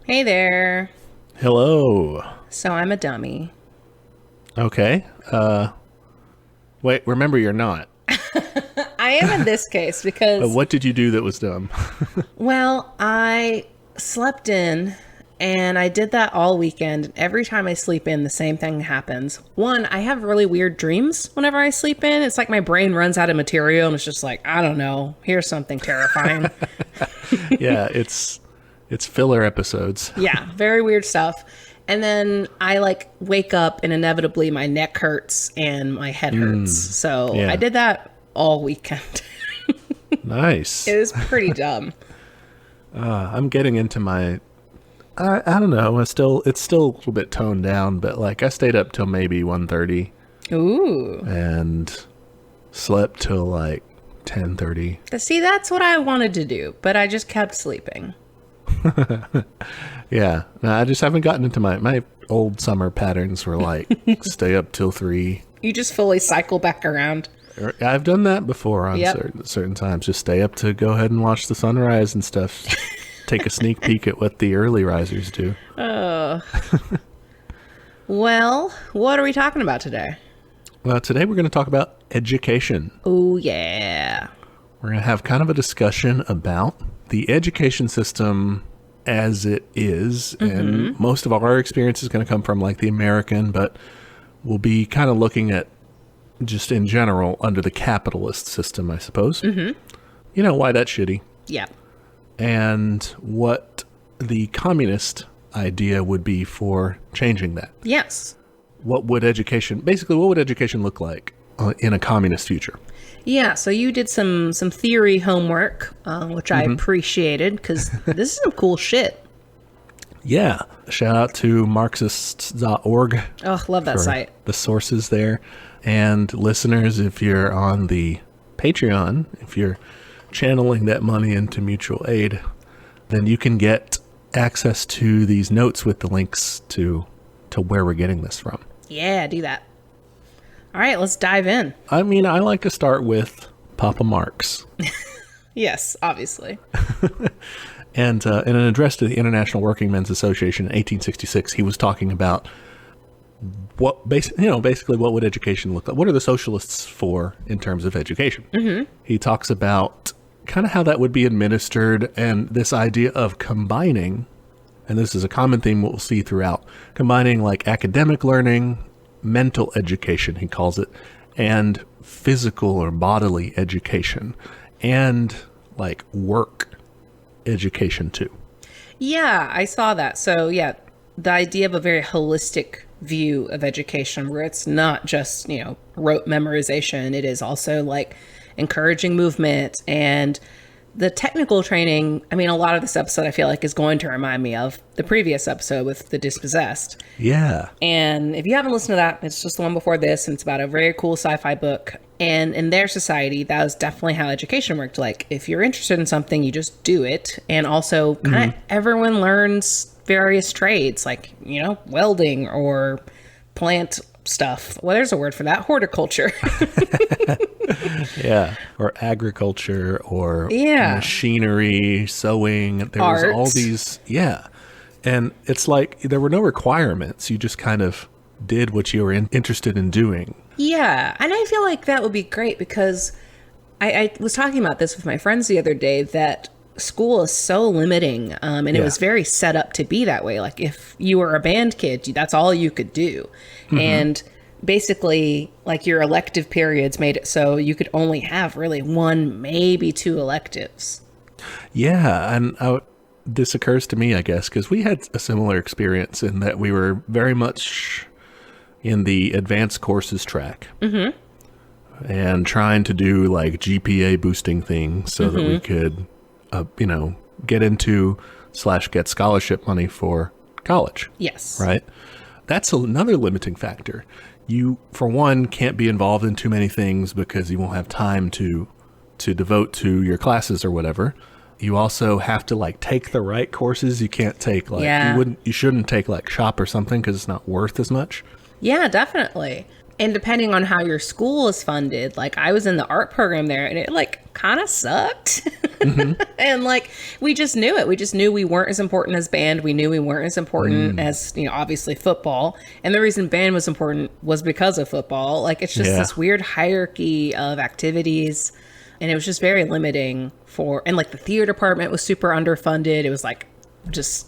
Hey there. Hello. So I'm a dummy. Okay. Wait, remember you're not. I am in this case But because, what did you do that was dumb? well, I slept in and I did that all weekend. Every time I sleep in, the same thing happens. One, I have really weird dreams whenever I sleep in. It's like my brain runs out of material and it's just like, I don't know, here's something terrifying. Yeah, it's filler episodes. Yeah, very weird stuff. And then I wake up and inevitably my neck hurts and my head hurts. So I Yeah. did that all weekend. Nice. It was pretty dumb. I'm getting into my I don't know, it's still a little bit toned down, but like I stayed up till maybe 1:30 Ooh. and slept till like 10:30. See, that's what I wanted to do, but I just kept sleeping. Yeah. No, I just haven't gotten into my old summer patterns were like stay up till 3. You just fully cycle back around. I've done that before on Yep. certain times. Just stay up to go ahead and watch the sunrise and stuff. Take a sneak peek at what the early risers do. Well, what are we talking about today? Well, today we're going to talk about education. Oh, yeah. We're going to have kind of a discussion about the education system as it is. And most of our experience is going to come from like the American, but we'll be kind of looking at just in general under the capitalist system, I suppose. You know, why that's shitty. Yeah. And what the communist idea would be for changing that. Yes. What would education look like in a communist future? Yeah, so you did some theory homework, which I appreciated because this is some cool shit. Yeah. Shout out to Marxists.org Oh, love that for site. the sources there. And listeners, if you're on the Patreon, if you're channeling that money into mutual aid, then you can get access to these notes with the links to where we're getting this from. Yeah, do that. All right, let's dive in. I mean, I like to start with Papa Marx. Yes, obviously. And in an address to the International Working Men's Association in 1866, he was talking about basically what would education look like? What are the socialists for in terms of education? He talks about kind of how that would be administered and this idea of combining, and this is a common theme we'll see throughout, combining like academic learning, mental education, he calls it, and physical or bodily education, and like work education too. Yeah, I saw that. So, yeah, the idea of a very holistic view of education where it's not just, rote memorization. It is also like encouraging movement and the technical training. I mean, a lot of this episode I feel like is going to remind me of the previous episode with the dispossessed. Yeah. And if you haven't listened to that, it's just the one before this, and it's about a very cool sci-fi book. And in their society, that was definitely how education worked. Like, if you're interested in something, you just do it. And also, kind of everyone learns various trades, like, welding or plant stuff. Well, there's a word for that, horticulture. Yeah. Or agriculture or Yeah. machinery, sewing. There Art. was all these. Yeah. And it's like there were no requirements. You just kind of did what you were interested in doing. Yeah, and I feel like that would be great because I was talking about this with my friends the other day that school is so limiting, and it Yeah. was very set up to be that way. Like if you were a band kid, that's all you could do, and basically like your elective periods made it so you could only have really one, maybe two electives. Yeah. And this occurs to me, I guess, because we had a similar experience in that we were very much in the advanced courses track and trying to do like GPA boosting things so that we could, get into / get scholarship money for college. Yes. Right. That's another limiting factor. You, for one, can't be involved in too many things because you won't have time to devote to your classes or whatever. You also have to like take the right courses. You can't take like Yeah. you shouldn't take like shop or something because it's not worth as much. Yeah, definitely. And depending on how your school is funded, like I was in the art program there and it like kind of sucked. And like we just knew it. We just knew we weren't as important as band. We knew we weren't as important as, obviously football. And the reason band was important was because of football. Like it's just this weird hierarchy of activities. And it was just very limiting and like the theater department was super underfunded. It was like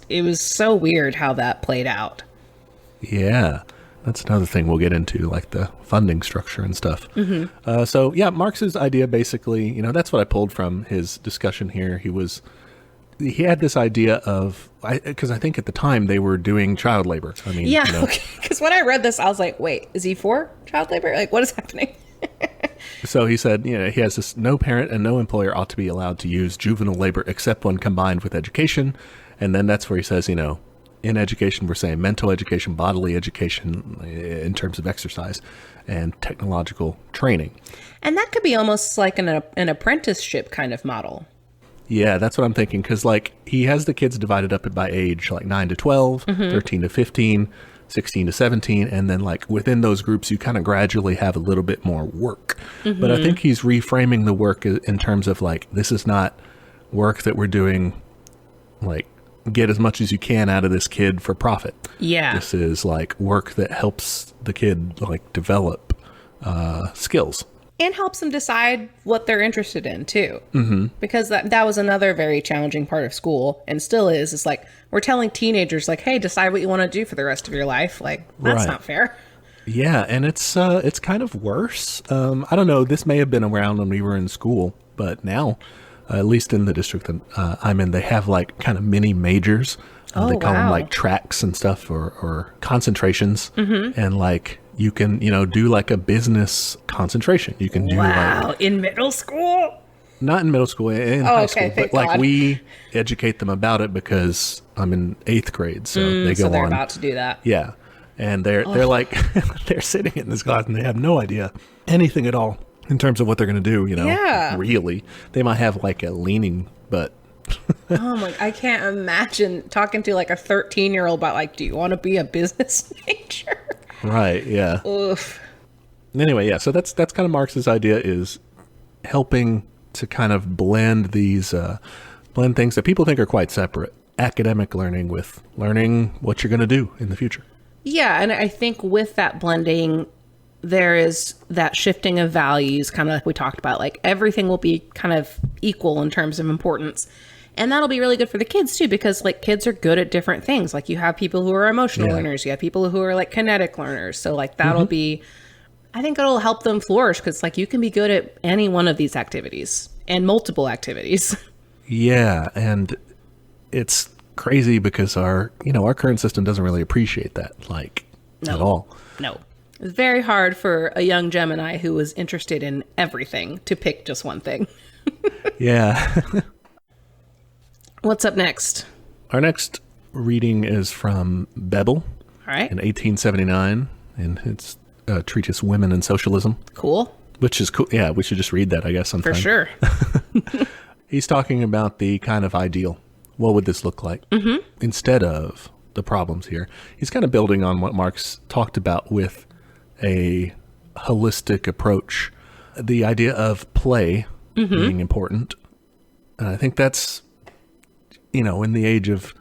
it was so weird how that played out. Yeah. That's another thing we'll get into, like the funding structure and stuff. So yeah, Marx's idea basically, that's what I pulled from his discussion here. He had this idea of, because I think at the time they were doing child labor. I mean, because when I read this, I was like, wait, is he for child labor? Like, what is happening? So he said, he has this: no parent and no employer ought to be allowed to use juvenile labor except when combined with education. And then that's where he says, in education, we're saying mental education, bodily education in terms of exercise, and technological training. And that could be almost like an apprenticeship kind of model. Yeah, that's what I'm thinking. Because like he has the kids divided up by age, like 9 to 12, 13 to 15, 16 to 17. And then like within those groups, you kind of gradually have a little bit more work. But I think he's reframing the work in terms of like, this is not work that we're doing like, get as much as you can out of this kid for profit. Yeah. This is like work that helps the kid like develop skills. And helps them decide what they're interested in too. Because that was another very challenging part of school and still is. It's like, we're telling teenagers like, hey, decide what you want to do for the rest of your life. Like, that's not fair. Yeah. And it's kind of worse. I don't know. This may have been around when we were in school, but now, at least in the district that I'm in, they have like kind of mini majors. They call them like tracks and stuff or concentrations. And like you can, do like a business concentration. You can do like, in middle school? Not in middle school, in high school. But like we educate them about it because I'm in 8th grade. So they go on. So they're about to do that. Yeah. And they're like, they're sitting in this class and they have no idea anything at all in terms of what they're going to do, really. They might have like a leaning, but... Oh my, I can't imagine talking to like a 13-year-old about like, do you want to be a business major? Right, yeah. Oof. Anyway, yeah, so that's kind of Marx's idea, is helping to kind of blend these, blend things that people think are quite separate. Academic learning with learning what you're going to do in the future. Yeah, and I think with that blending, there is that shifting of values, kind of like we talked about, like everything will be kind of equal in terms of importance. And that'll be really good for the kids too, because like kids are good at different things. Like you have people who are emotional learners, you have people who are like kinetic learners. So like that'll be, I think it'll help them flourish, because like you can be good at any one of these activities and multiple activities. Yeah. And it's crazy because our current system doesn't really appreciate that at all. No. It's very hard for a young Gemini who was interested in everything to pick just one thing. Yeah. What's up next? Our next reading is from Bebel. All right. In 1879, and it's treatise Women and Socialism. Cool. Which is cool. Yeah, we should just read that, I guess, sometime. For sure. He's talking about the kind of ideal. What would this look like instead of the problems here? He's kind of building on what Marx talked about with a holistic approach, the idea of play being important. And I think that's, in the age of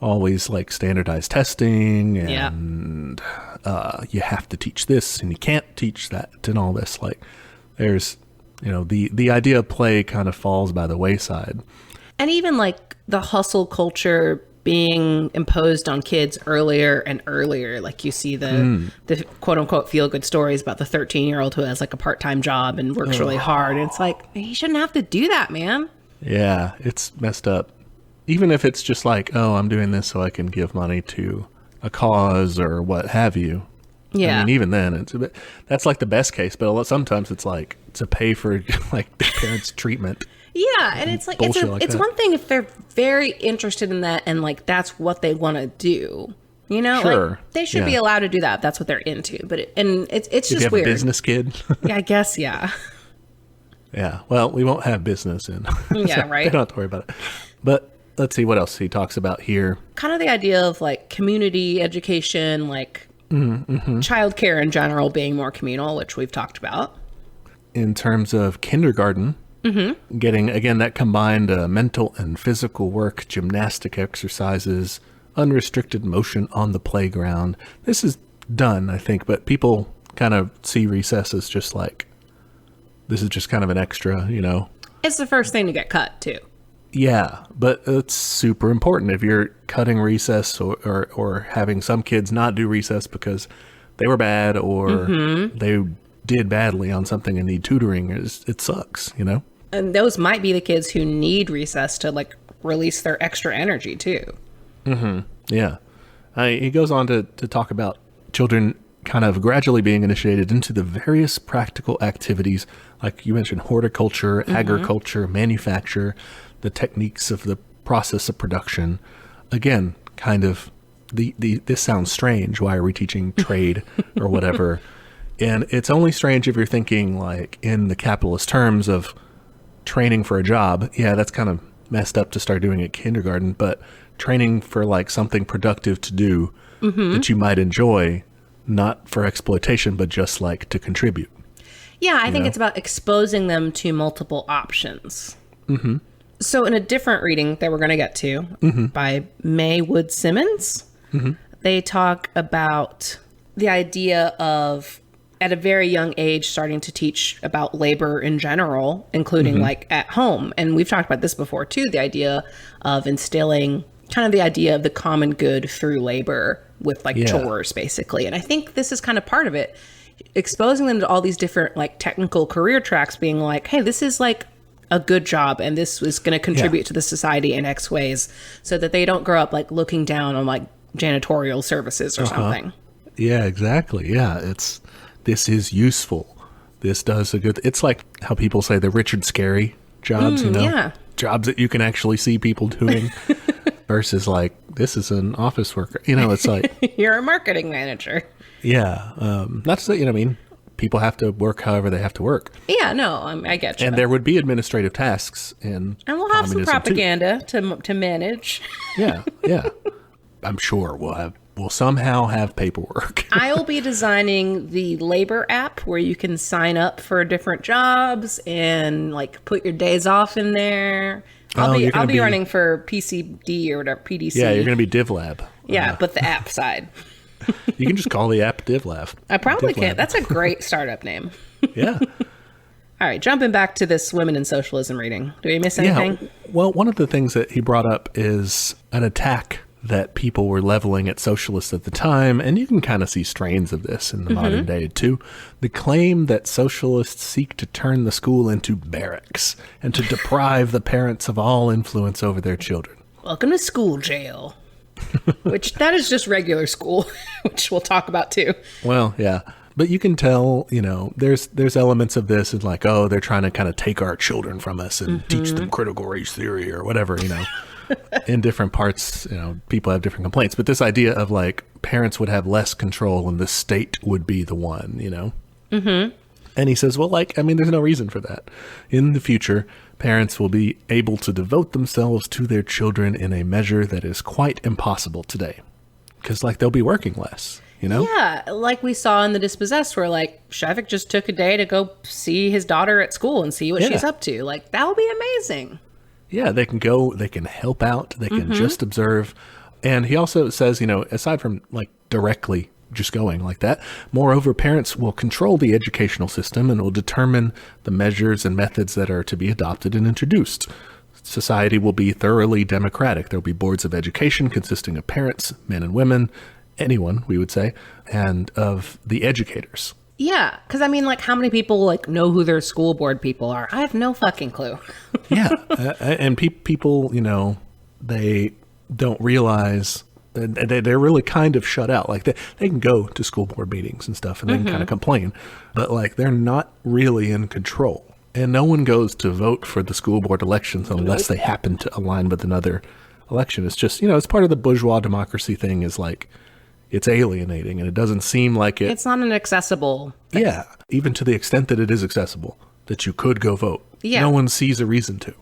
always like standardized testing and you have to teach this and you can't teach that and all this, like there's, the idea of play kind of falls by the wayside. And even like the hustle culture being imposed on kids earlier and earlier. Like you see the quote unquote feel good stories about the 13-year-old who has like a part-time job and works really hard. And it's like, he shouldn't have to do that, man. Yeah, it's messed up. Even if it's just like, oh, I'm doing this so I can give money to a cause or what have you. Yeah. I mean, even then, that's like the best case. But sometimes it's like to pay for like the parents' treatment. Yeah, and it's like it's one thing if they're very interested in that and like that's what they want to do. Sure. Like they should be allowed to do that. That's what they're into. But it's if just you have weird. A business kid. Yeah, I guess. Yeah. Yeah. Well, we won't have business in. Yeah. So right. They don't have to worry about it. But let's see what else he talks about here. Kind of the idea of like community education, like Childcare in general being more communal, which we've talked about. In terms of kindergarten, getting, again, that combined mental and physical work, gymnastic exercises, unrestricted motion on the playground. This is done, I think, but people kind of see recess as just like, this is just kind of an extra, you know. It's the first thing to get cut, too. Yeah, but it's super important if you're cutting recess or having some kids not do recess because they were bad or they did badly on something and need tutoring. It sucks, you know? And those might be the kids who need recess to, like, release their extra energy, too. Yeah. He goes on to talk about children kind of gradually being initiated into the various practical activities, like you mentioned, horticulture, agriculture, manufacture, the techniques of the process of production. Again, kind of this sounds strange. Why are we teaching trade or whatever? And it's only strange if you're thinking like in the capitalist terms of training for a job. Yeah, that's kind of messed up to start doing at kindergarten, but training for like something productive to do that you might enjoy, not for exploitation, but just like to contribute. Yeah, I think it's about exposing them to multiple options. So in a different reading that we're going to get to by May Wood Simmons, they talk about the idea of, at a very young age, starting to teach about labor in general, including like at home. And we've talked about this before too, the idea of instilling kind of the idea of the common good through labor with like chores, basically. And I think this is kind of part of it, exposing them to all these different like technical career tracks, being like, hey, this is like a good job and this is going to contribute to the society in X ways, so that they don't grow up like looking down on like janitorial services or something. Yeah, exactly. Yeah, this is useful. This does a good, it's like how people say the Richard Scarry jobs, you know? Yeah. Jobs that you can actually see people doing versus like, this is an office worker. You know, it's like, You're a marketing manager. yeah. Not to say, you know what I mean? People have to work however they have to work. Yeah, no, I get you. And there would be administrative tasks in And we'll have some communism, propaganda to manage. too. Yeah. I'm sure we'll somehow have paperwork. I will be designing the labor app where you can sign up for different jobs and like put your days off in there. I'll be running for PCD or whatever, PDC. Yeah, you're going to be DivLab. Yeah, but the app side. You can just call the app DivLab. I probably DivLab. can. That's a great startup name. Yeah. All right, jumping back to this Women in Socialism reading. Do we miss anything? Yeah. Well, one of the things that he brought up is an attack that people were leveling at socialists at the time, and you can kind of see strains of this in the modern day too. The claim that socialists seek to turn the school into barracks and to deprive the parents of all influence over their children. Welcome to school jail. Which that is just regular school, which we'll talk about too. Well, yeah. But you can tell, you know, there's elements of this and like, oh, they're trying to kind of take our children from us and teach them critical race theory or whatever, you know. In different parts, you know, people have different complaints. But this idea of like parents would have less control and the state would be the one, you know. And he says, well, like, I mean, there's no reason for that. In the future, parents will be able to devote themselves to their children in a measure that is quite impossible today. Because, like, they'll be working less, you know? Yeah, like we saw in The Dispossessed, where, like, Shevik just took a day to go see his daughter at school and see what she's up to. Like, that would be amazing. Yeah, they can go, they can help out, they can just observe. And he also says, you know, aside from, like, directly just going like that, moreover, parents will control the educational system and will determine the measures and methods that are to be adopted and introduced. Society will be thoroughly democratic. There will be boards of education consisting of parents, men and women, anyone, we would say, and of the educators. Yeah, because I mean, like, how many people like know who their school board people are? I have no fucking clue. Yeah, and people, you know, they don't realize they're really kind of shut out. Like they can go to school board meetings and stuff and they can kind of complain, but like they're not really in control. And no one goes to vote for the school board elections unless they happen to align with another election. It's just, you know, it's part of the bourgeois democracy thing is like, it's alienating and it doesn't seem like it. It's not an accessible thing. Yeah, even to the extent that it is accessible, that you could go vote. Yeah. No one sees a reason to.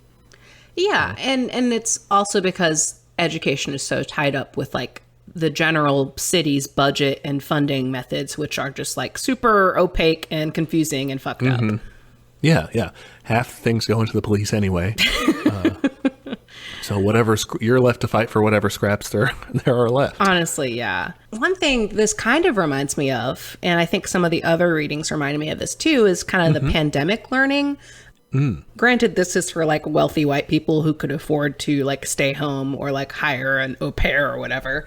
Yeah, and it's also because education is so tied up with like the general city's budget and funding methods, which are just like super opaque and confusing and fucked up. Yeah, yeah. Half things go into the police anyway. So whatever you're left to fight for, whatever scraps there are left. Honestly, yeah. One thing this kind of reminds me of, and I think some of the other readings reminded me of this too, is kind of the pandemic learning. Granted, this is for like wealthy white people who could afford to like stay home or like hire an au pair or whatever.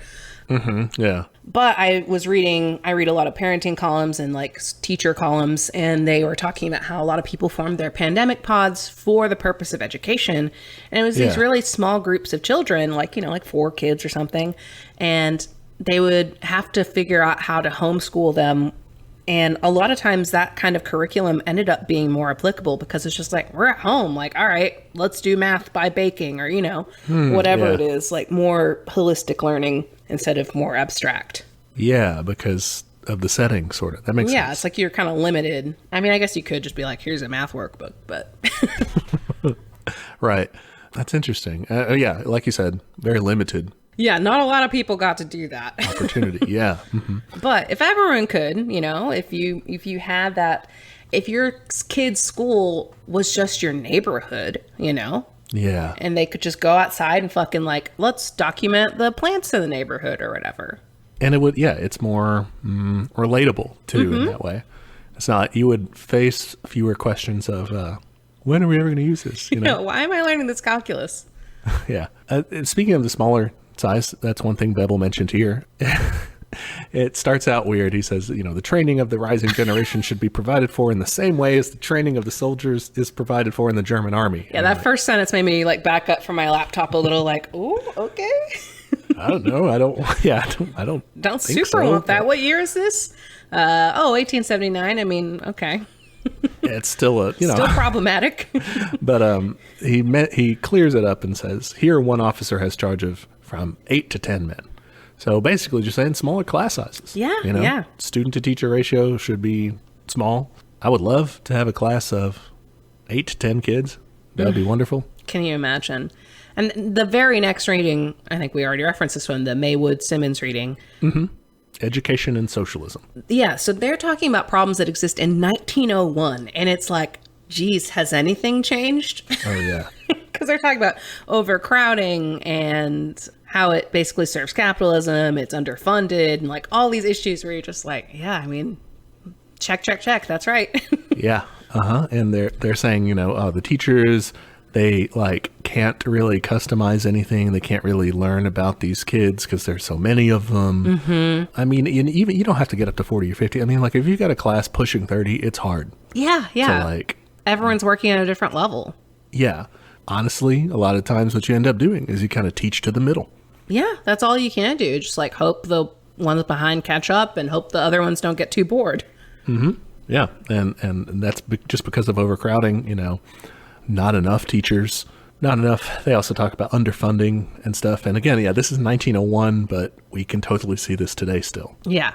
Yeah. But I read a lot of parenting columns and like teacher columns, and they were talking about how a lot of people formed their pandemic pods for the purpose of education. And it was these really small groups of children, like, you know, like 4 kids or something. And they would have to figure out how to homeschool them. And a lot of times that kind of curriculum ended up being more applicable because it's just like, we're at home. Like, all right, let's do math by baking or, you know, whatever it is, like more holistic learning instead of more abstract. Yeah, because of the setting, sort of. That makes sense. Yeah, it's like you're kind of limited. I mean, I guess you could just be like, here's a math workbook, but... Right. That's interesting. Yeah, like you said, very limited. Yeah, not a lot of people got to do that. Opportunity, yeah. But if everyone could, you know, if you had that, if your kid's school was just your neighborhood, you know, yeah, and they could just go outside and fucking like, let's document the plants in the neighborhood or whatever. And it would, yeah, it's more relatable too in that way. It's not, you would face fewer questions of when are we ever going to use this? You know, why am I learning this calculus? Yeah. Speaking of the smaller size, that's one thing Bebel mentioned here. It starts out weird. He says, you know, the training of the rising generation should be provided for in the same way as the training of the soldiers is provided for in the German army. Yeah, that first sentence made me like back up from my laptop a little like, ooh, okay. I don't know. I don't Don't think super so, want that. What year is this? 1879. I mean, okay. It's still still problematic. But he clears it up and says, here one officer has charge of from 8 to 10 men. So basically just saying smaller class sizes. Yeah, you know, yeah. Student to teacher ratio should be small. I would love to have a class of 8 to 10 kids. That would be wonderful. Can you imagine? And the very next reading, I think we already referenced this one, the Maywood-Simmons reading. Education and socialism. Yeah, so they're talking about problems that exist in 1901. And it's like, geez, has anything changed? Oh, yeah. Because they're talking about overcrowding and how it basically serves capitalism, it's underfunded, and like all these issues where you're just like, yeah, I mean, check, that's right. Yeah, and they're saying, you know, the teachers, they like can't really customize anything. They can't really learn about these kids because there's so many of them. I mean, even you don't have to get up to 40 or 50. I mean, like if you've got a class pushing 30, it's hard. Yeah. So like everyone's working at a different level. Yeah. Honestly, a lot of times what you end up doing is you kind of teach to the middle. Yeah, that's all you can do. Just like hope the ones behind catch up and hope the other ones don't get too bored. Yeah, and that's just because of overcrowding, you know, not enough teachers, not enough. They also talk about underfunding and stuff. And again, yeah, this is 1901, but we can totally see this today still. Yeah.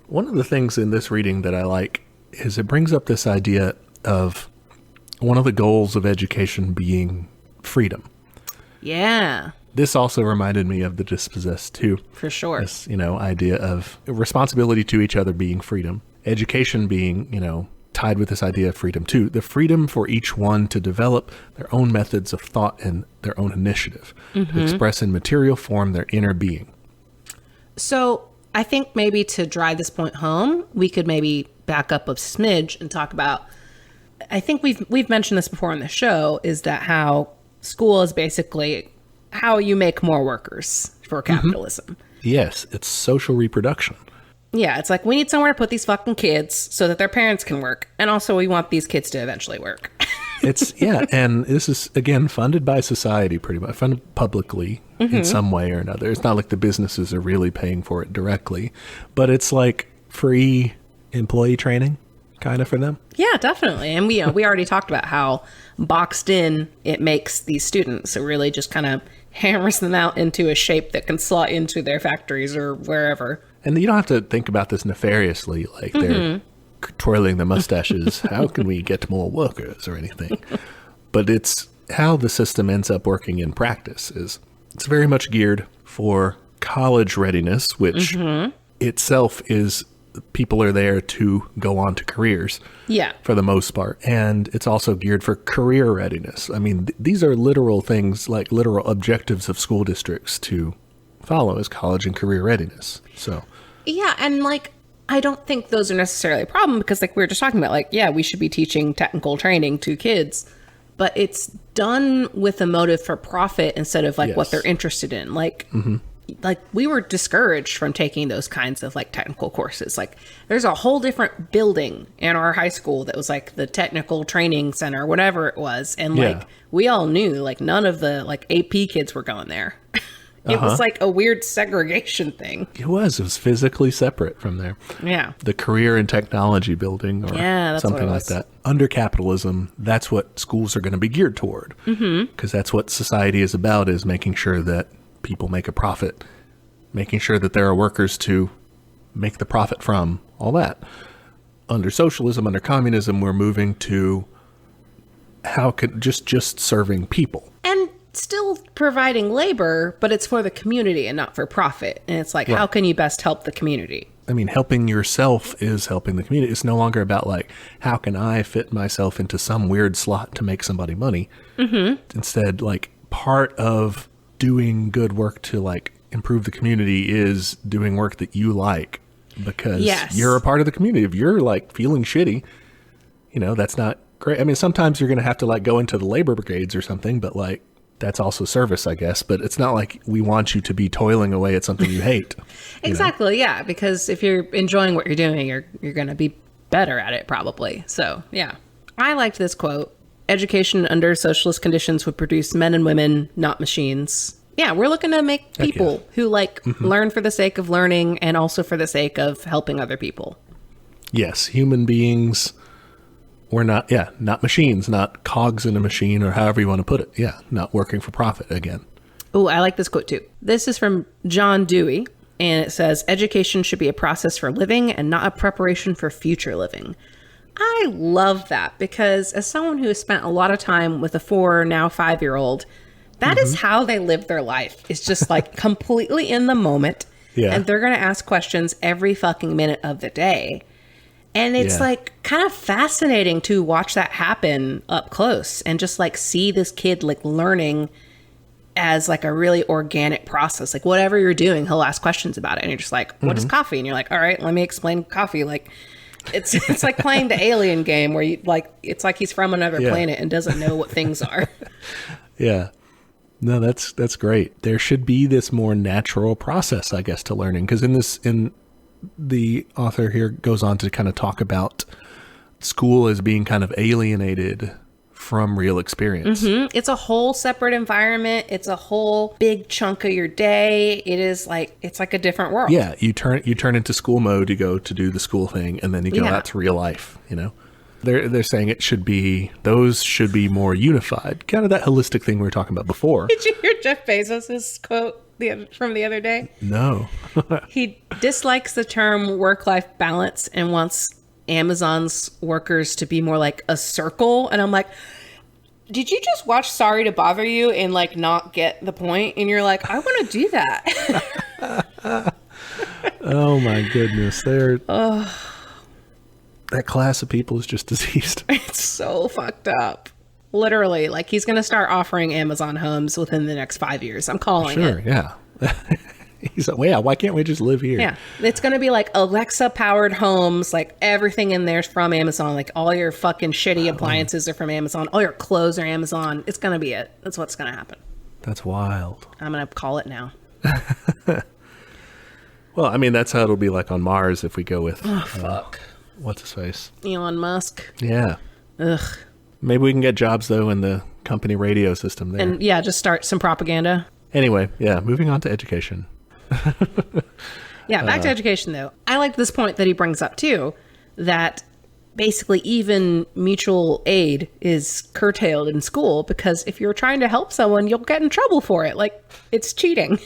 One of the things in this reading that I like is it brings up this idea of one of the goals of education being freedom. Yeah. This also reminded me of the Dispossessed too. For sure. This, you know, idea of responsibility to each other being freedom. Education being, you know, tied with this idea of freedom too. The freedom for each one to develop their own methods of thought and their own initiative. To express in material form their inner being. So I think maybe to drive this point home, we could maybe back up a smidge and talk about, I think we've mentioned this before on the show, is that how school is basically how you make more workers for capitalism. Yes, it's social reproduction. Yeah, it's like we need somewhere to put these fucking kids so that their parents can work. And also we want these kids to eventually work. And this is, again, funded by society pretty much, funded publicly in some way or another. It's not like the businesses are really paying for it directly, but it's like free employee training kind of for them. Yeah, definitely. And we already talked about how boxed in it makes these students. It really just kind of hammers them out into a shape that can slot into their factories or wherever. And you don't have to think about this nefariously, like they're twirling their mustaches. How can we get more workers or anything? But it's how the system ends up working in practice is it's very much geared for college readiness, which itself is people are there to go on to careers. Yeah. For the most part. And it's also geared for career readiness. I mean, these are literal things, like literal objectives of school districts to follow as college and career readiness. So, yeah. And like, I don't think those are necessarily a problem because like we were just talking about, like, yeah, we should be teaching technical training to kids, but it's done with a motive for profit instead of like what they're interested in. Like, like we were discouraged from taking those kinds of like technical courses. Like there's a whole different building in our high school that was like the technical training center, whatever it was. And like, we all knew like none of the like AP kids were going there. It was like a weird segregation thing. It was physically separate from there. Yeah. The career and technology building or something like that. Under capitalism, that's what schools are going to be geared toward. Because that's what society is about, is making sure that people make a profit, making sure that there are workers to make the profit from, all that. Under socialism, under communism, we're moving to how could just serving people. And still providing labor, but it's for the community and not for profit. And it's like, how can you best help the community? I mean, helping yourself is helping the community. It's no longer about like, how can I fit myself into some weird slot to make somebody money? Instead, like part of doing good work to like improve the community is doing work that you like because you're a part of the community. If you're like feeling shitty, you know, that's not great. I mean, sometimes you're going to have to like go into the labor brigades or something, but like that's also service, I guess. But it's not like we want you to be toiling away at something you hate. Exactly. Yeah. Because if you're enjoying what you're doing, you're going to be better at it probably. So yeah, I liked this quote. Education under socialist conditions would produce men and women, not machines. Yeah, we're looking to make people who like learn for the sake of learning and also for the sake of helping other people. Yes, human beings. We're not machines, not cogs in a machine or however you want to put it. Yeah, not working for profit again. Oh, I like this quote too. This is from John Dewey, and it says, education should be a process for living and not a preparation for future living. I love that because as someone who has spent a lot of time with a 4, now 5-year-old, that is how they live their life. It's just like completely in the moment. Yeah. And they're going to ask questions every fucking minute of the day. And it's like kind of fascinating to watch that happen up close and just like see this kid like learning as like a really organic process. Like whatever you're doing, he'll ask questions about it. And you're just like, what is coffee? And you're like, all right, let me explain coffee. Like, it's like playing the alien game where you like, it's like he's from another planet and doesn't know what things are. Yeah. No, that's great. There should be this more natural process, I guess, to learning. Because in the author here goes on to kind of talk about school as being kind of alienated from real experience. It's a whole separate environment. It's a whole big chunk of your day. It is like, it's like a different world. Yeah. You turn into school mode, you go to do the school thing, and then you go out to real life, you know? They're saying those should be more unified. Kind of that holistic thing we were talking about before. Did you hear Jeff Bezos' quote from the other day? No. He dislikes the term work-life balance and wants Amazon's workers to be more like a circle. And I'm like, did you just watch Sorry to Bother You and like not get the point? And you're like, I want to do that. Oh my goodness. That class of people is just diseased. It's so fucked up. Literally, like he's going to start offering Amazon homes within the next 5 years. I'm calling it. Sure, yeah. He's like, well, yeah, why can't we just live here? Yeah. It's going to be like Alexa powered homes. Like everything in there's from Amazon. Like all your fucking shitty appliances are from Amazon. All your clothes are Amazon. It's going to be it. That's what's going to happen. That's wild. I'm going to call it now. Well, I mean, that's how it'll be like on Mars if we go with... Oh, fuck. What's his face? Elon Musk. Yeah. Ugh. Maybe we can get jobs, though, in the company radio system there. And yeah, just start some propaganda. Anyway, yeah, moving on to education. Yeah, back to education, though. I like this point that he brings up, too, that basically even mutual aid is curtailed in school because if you're trying to help someone, you'll get in trouble for it. Like, it's cheating.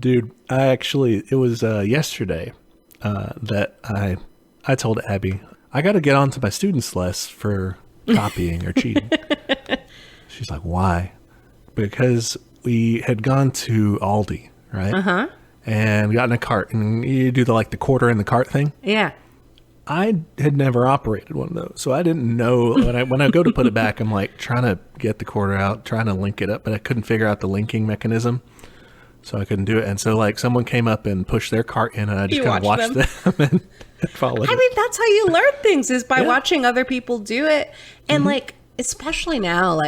Dude, it was yesterday that I told Abby, I got to get onto my students less for copying or cheating. She's like, why? Because we had gone to Aldi, right? and got in a cart, and you do the quarter in the cart thing. Yeah. I had never operated one of those, so I didn't know. When I go to put it back, I'm like trying to get the quarter out, trying to link it up, but I couldn't figure out the linking mechanism, so I couldn't do it. And so someone came up and pushed their cart in, and I just kind of watched them and followed. I mean, that's how you learn things, is by watching other people do it. And especially now,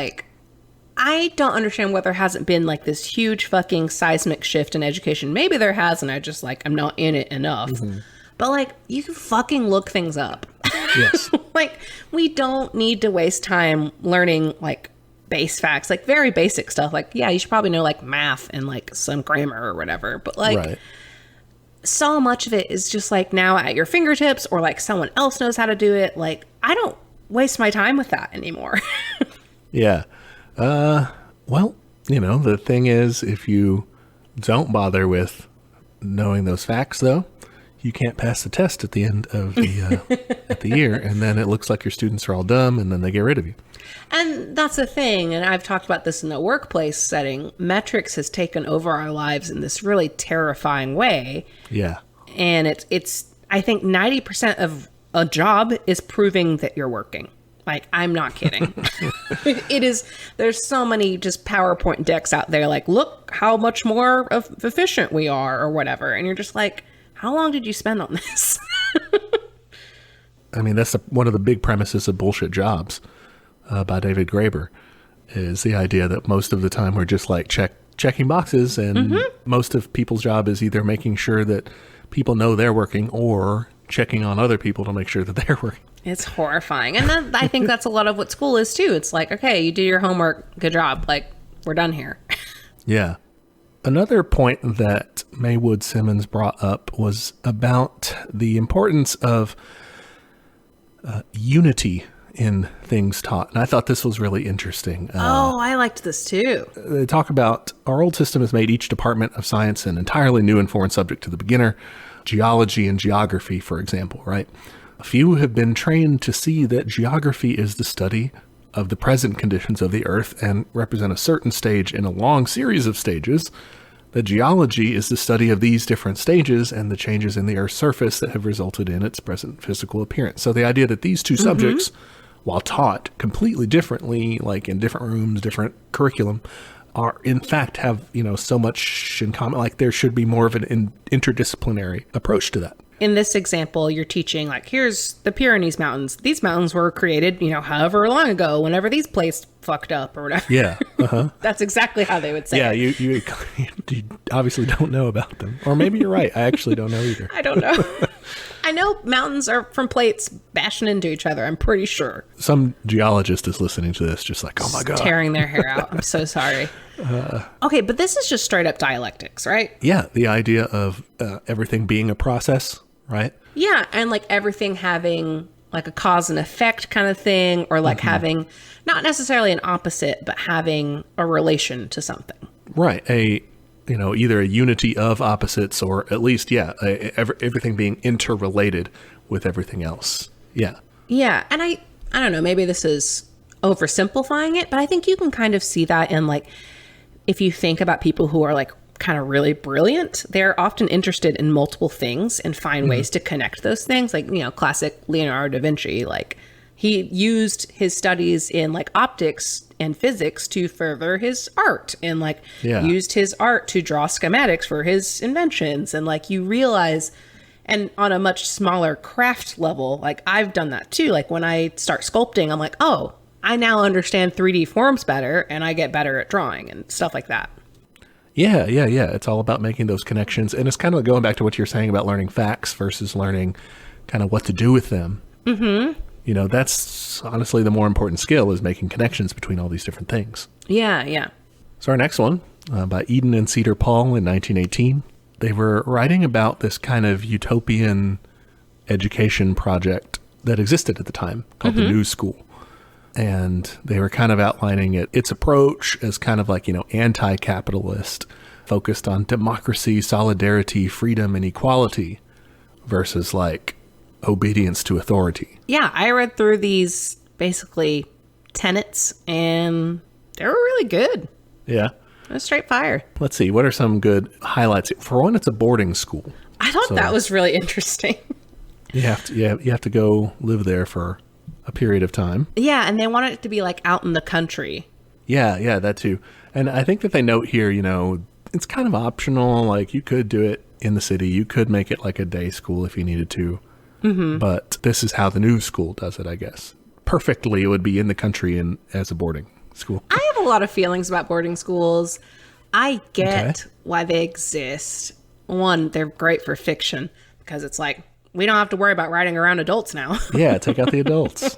I don't understand why there hasn't been this huge fucking seismic shift in education. Maybe there has, and I just I'm not in it enough. Mm-hmm. But you can fucking look things up. Yes. We don't need to waste time learning base facts, very basic stuff. Yeah, you should probably know math and some grammar or whatever. But right. So much of it is just now at your fingertips, or someone else knows how to do it. I don't waste my time with that anymore. Yeah. Well, the thing is, if you don't bother with knowing those facts, though, you can't pass the test at the end of the at the year, and then it looks like your students are all dumb, and then they get rid of you. And that's the thing, and I've talked about this in the workplace setting. Metrics has taken over our lives in this really terrifying way. Yeah. And it's I think 90% of a job is proving that you're working. I'm not kidding. It is. There's so many just PowerPoint decks out there. Look how much more efficient we are, or whatever. And you're just how long did you spend on this? I mean, that's one of the big premises of Bullshit Jobs by David Graeber, is the idea that most of the time we're just checking boxes, and most of people's job is either making sure that people know they're working, or checking on other people to make sure that they're working. It's horrifying. And I think that's a lot of what school is too. It's okay, you do your homework, good job, we're done here. Yeah. Another point that Maywood Simmons brought up was about the importance of unity in things taught. And I thought this was really interesting. I liked this too. They talk about our old system has made each department of science an entirely new and foreign subject to the beginner. Geology and geography, for example, right? Few have been trained to see that geography is the study of the present conditions of the earth and represent a certain stage in a long series of stages. That geology is the study of these different stages and the changes in the earth's surface that have resulted in its present physical appearance. So the idea that these two subjects, while taught completely differently, in different rooms, different curriculum, are in fact have, so much in common. There should be more of an interdisciplinary approach to that. In this example, you're teaching, here's the Pyrenees Mountains. These mountains were created, however long ago, whenever these places fucked up or whatever. Yeah. Uh-huh. That's exactly how they would say it. You obviously don't know about them. Or maybe you're right. I actually don't know either. I don't know. I know mountains are from plates bashing into each other. I'm pretty sure. Some geologist is listening to this just oh my God. Tearing their hair out. I'm so sorry. Okay, but this is just straight up dialectics, right? Yeah, the idea of everything being a process, right? Yeah, and everything having a cause and effect kind of thing, or having not necessarily an opposite, but having a relation to something. Right. Either a unity of opposites, or at least, everything being interrelated with everything else. Yeah. Yeah, and I don't know, maybe this is oversimplifying it, but I think you can kind of see that in if you think about people who are kind of really brilliant, they're often interested in multiple things and find ways to connect those things. Classic Leonardo da Vinci, he used his studies in optics and physics to further his art, and used his art to draw schematics for his inventions. And you realize, and on a much smaller craft level, I've done that too. When I start sculpting, I'm oh, I now understand 3D forms better, and I get better at drawing and stuff like that. Yeah. It's all about making those connections. And it's kind of going back to what you're saying about learning facts versus learning kind of what to do with them. Mm-hmm. That's honestly the more important skill, is making connections between all these different things. Yeah. So our next one, by Eden and Cedar Paul in 1918, they were writing about this kind of utopian education project that existed at the time called the New School. And they were kind of outlining its approach as kind of anti-capitalist, focused on democracy, solidarity, freedom, and equality, versus obedience to authority. Yeah, I read through these basically tenets, and they were really good. Yeah. That's straight fire. Let's see. What are some good highlights? For one, it's a boarding school. I thought that was really interesting. You have to go live there for a period of time. Yeah, and they want it to be like out in the country. Yeah, that too. And I think that they note here, it's kind of optional. Like, you could do it in the city. You could make it like a day school if you needed to. Mm-hmm. But this is how the new school does it, I guess. Perfectly, it would be in the country and as a boarding school. I have a lot of feelings about boarding schools. I get why they exist. One, they're great for fiction because it's like, we don't have to worry about riding around adults now. Yeah, take out the adults.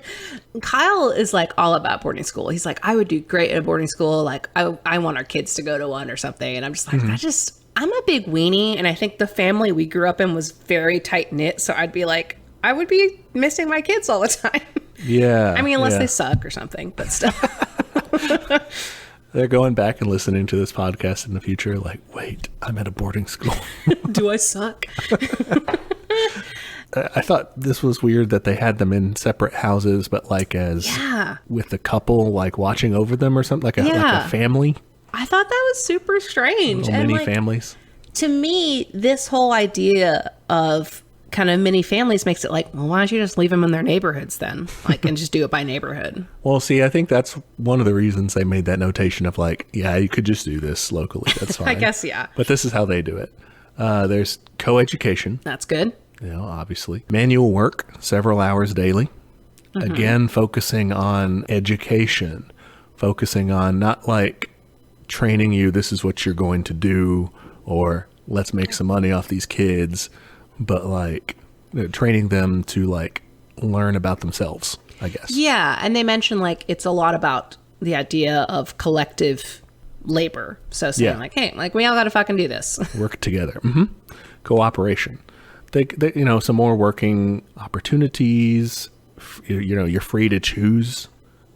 Kyle is like all about boarding school. He's like, I would do great at a boarding school. Like, I want our kids to go to one or something. And I'm just like, I'm a big weenie. And I think the family we grew up in was very tight knit. So I'd be like, I would be missing my kids all the time. Yeah. I mean, unless they suck or something, but still. They're going back and listening to this podcast in the future. Like, wait, I'm at a boarding school. Do I suck? I thought this was weird that they had them in separate houses, but like with the couple, like watching over them or something, like a family. I thought that was super strange. Little mini families. To me, this whole idea of kind of mini families makes it like, well, why don't you just leave them in their neighborhoods then? Like, and just do it by neighborhood. Well, see, I think that's one of the reasons they made that notation of like, yeah, you could just do this locally. That's fine. I guess, yeah. But this is how they do it. There's co-education. That's good. Obviously. Manual work, several hours daily. Mm-hmm. Again, focusing on education, focusing on not like training you, this is what you're going to do, or let's make some money off these kids, but like training them to like learn about themselves, I guess. Yeah, and they mention like it's a lot about the idea of collective labor. So saying like, hey, like we all got to fucking do this. Work together. Mm-hmm. Cooperation. They, some more working opportunities. You're free to choose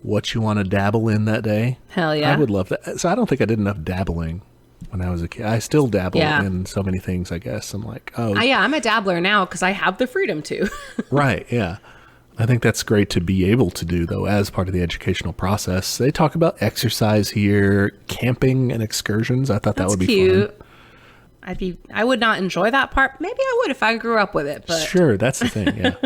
what you want to dabble in that day. Hell yeah. I would love that. So I don't think I did enough dabbling when I was a kid. I still dabble in so many things, I guess. I'm like, I'm a dabbler now because I have the freedom to. Right, yeah. I think that's great to be able to do, though, as part of the educational process. They talk about exercise here, camping and excursions. I thought that would be cute. Fun. I would not enjoy that part. Maybe I would if I grew up with it. But sure, that's the thing, yeah.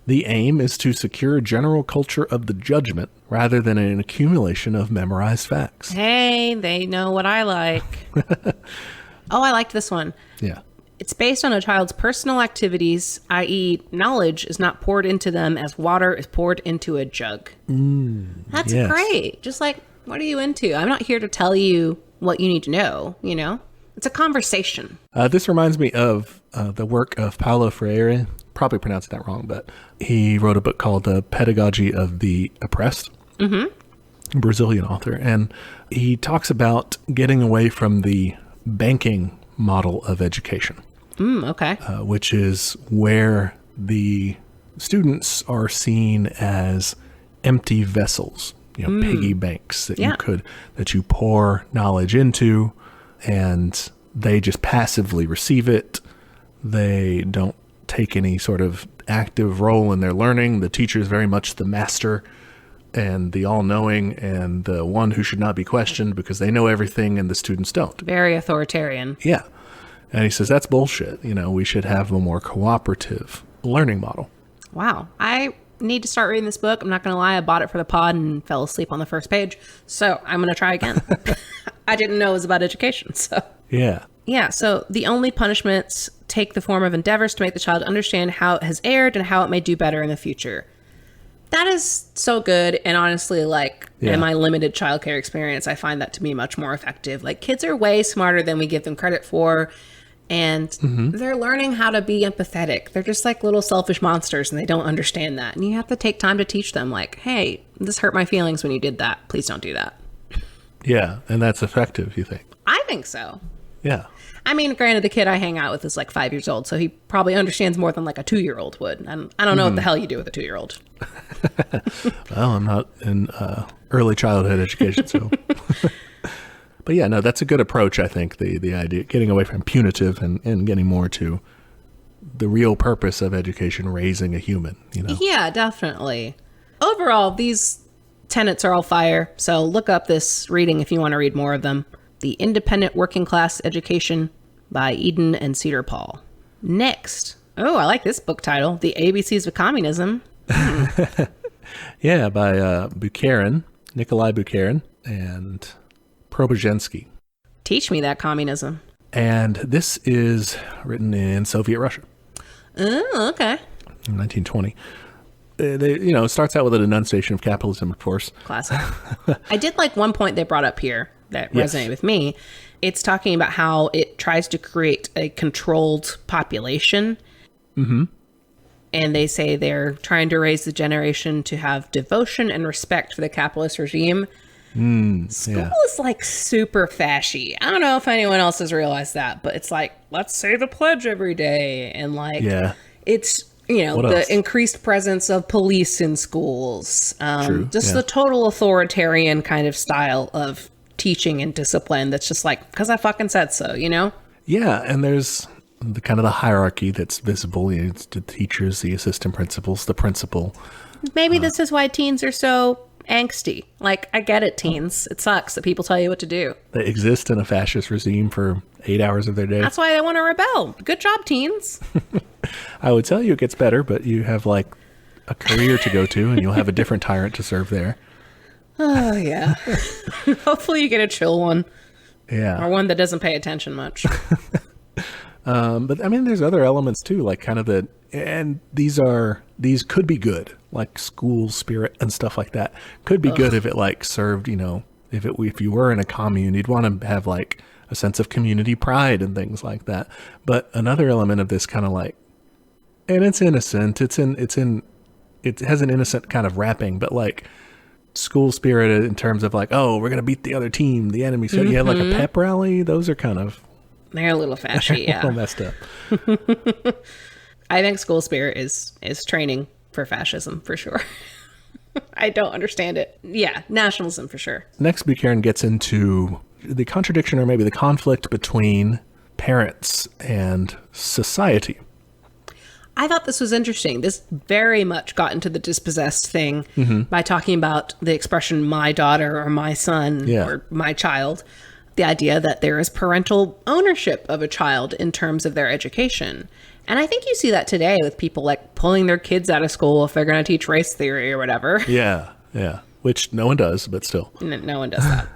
The aim is to secure a general culture of the judgment rather than an accumulation of memorized facts. Hey, they know what I like. I liked this one. Yeah. It's based on a child's personal activities, i.e. knowledge is not poured into them as water is poured into a jug. That's great. Just like, what are you into? I'm not here to tell you what you need to know, It's a conversation. This reminds me of the work of Paulo Freire. Probably pronouncing that wrong, but he wrote a book called The Pedagogy of the Oppressed. Mm-hmm. Brazilian author. And he talks about getting away from the banking model of education. Okay. Which is where the students are seen as empty vessels, piggy banks that you pour knowledge into, and they just passively receive it. They don't take any sort of active role in their learning. The teacher is very much the master and the all-knowing and the one who should not be questioned because they know everything and the students don't. Very authoritarian. Yeah. And he says that's bullshit. We should have a more cooperative learning model. Wow. I need to start reading this book. I'm not going to lie. I bought it for the pod and fell asleep on the first page. So I'm going to try again. I didn't know it was about education. So yeah. Yeah. So the only punishments take the form of endeavors to make the child understand how it has erred and how it may do better in the future. That is so good. And honestly, in my limited childcare experience, I find that to be much more effective. Like, kids are way smarter than we give them credit for. And they're learning how to be empathetic. They're just like little selfish monsters and they don't understand that. And you have to take time to teach them like, hey, this hurt my feelings when you did that. Please don't do that. Yeah. And that's effective, you think? I think so. Yeah. I mean, granted, the kid I hang out with is like 5 years old, so he probably understands more than like a 2-year-old would. And I don't know what the hell you do with a 2-year-old. Well, I'm not in early childhood education, so. But yeah, no, that's a good approach, I think, the idea, getting away from punitive and getting more to the real purpose of education, raising a human, Yeah, definitely. Overall, these tenets are all fire. So look up this reading if you want to read more of them. The Independent Working Class Education by Eden and Cedar Paul. Next. Oh, I like this book title. The ABCs of Communism. Yeah, by Bukharin, Nikolai Bukharin, and Probozhensky. Teach me that communism. And this is written in Soviet Russia. Oh, okay. In 1920. It starts out with a denunciation of capitalism, of course. Classic. I did like one point they brought up here that resonated with me. It's talking about how it tries to create a controlled population. Mm-hmm. And they say they're trying to raise the generation to have devotion and respect for the capitalist regime. School is like super fashy. I don't know if anyone else has realized that, but it's like, let's say the pledge every day. And like, it's, the increased presence of police in schools. The total authoritarian kind of style of teaching and discipline that's just like, because I fucking said so, Yeah, and there's the kind of the hierarchy that's visible. It's the teachers, the assistant principals, the principal. Maybe this is why teens are so angsty. Like, I get it, teens. It sucks that people tell you what to do. They exist in a fascist regime for 8 hours of their day. That's why they want to rebel. Good job, teens. I would tell you it gets better, but you have like a career to go to and you'll have a different tyrant to serve there. Oh, yeah. Hopefully you get a chill one. Yeah. Or one that doesn't pay attention much. But I mean, there's other elements too, like kind of and these could be good, like school spirit and stuff like that. Could be good if it like served, if you were in a commune, you'd want to have like a sense of community pride and things like that. But another element of this kind of like, and it's innocent, it has an innocent kind of wrapping, but like school spirit in terms of like, oh, we're going to beat the other team, the enemy. So you have like a pep rally. Those are kind of, they're a little fashy, yeah. A little messed up. I think school spirit is training for fascism, for sure. I don't understand it. Yeah, nationalism, for sure. Next, Bukharin gets into the contradiction or maybe the conflict between parents and society. I thought this was interesting. This very much got into the dispossessed thing by talking about the expression my daughter or my son or my child. The idea that there is parental ownership of a child in terms of their education. And I think you see that today with people like pulling their kids out of school if they're going to teach race theory or whatever. Yeah. Which no one does, but still. No one does that.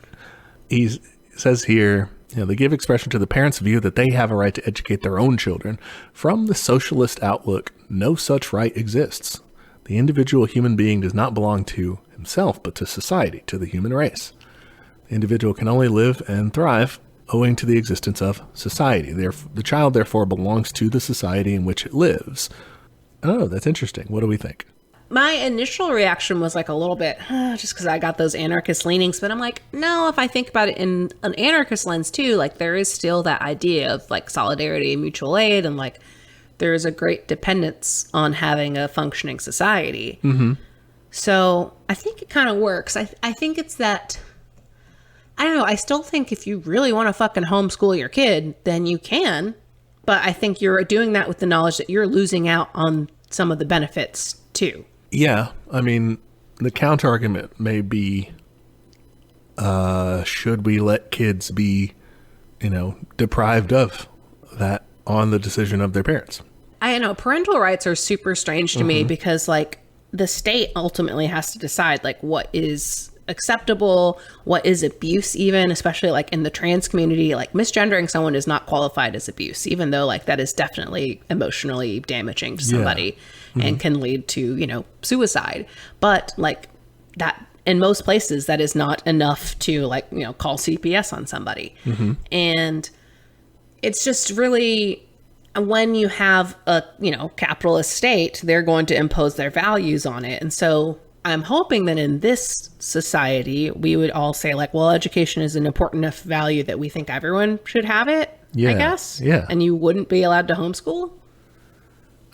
He says here, they give expression to the parents' view that they have a right to educate their own children. From the socialist outlook, no such right exists. The individual human being does not belong to himself, but to society, to the human race. The individual can only live and thrive owing to the existence of society. The child, therefore, belongs to the society in which it lives. Oh, that's interesting. What do we think? My initial reaction was like a little bit, just because I got those anarchist leanings. But I'm like, no, if I think about it in an anarchist lens too, like there is still that idea of like solidarity and mutual aid. And like there is a great dependence on having a functioning society. So I think it kind of works. I think it's that... I don't know. I still think if you really want to fucking homeschool your kid, then you can. But I think you're doing that with the knowledge that you're losing out on some of the benefits too. Yeah. I mean, the counter argument may be, should we let kids be, deprived of that on the decision of their parents? I know parental rights are super strange to me because like the state ultimately has to decide like what is acceptable, what is abuse, even especially like in the trans community. Like misgendering someone is not qualified as abuse, even though like that is definitely emotionally damaging to somebody and can lead to suicide. But like that in most places that is not enough to like call CPS on somebody. And it's just really, when you have a capitalist state, they're going to impose their values on it. And so I'm hoping that in this society, we would all say like, well, education is an important enough value that we think everyone should have it, I guess. Yeah. And you wouldn't be allowed to homeschool?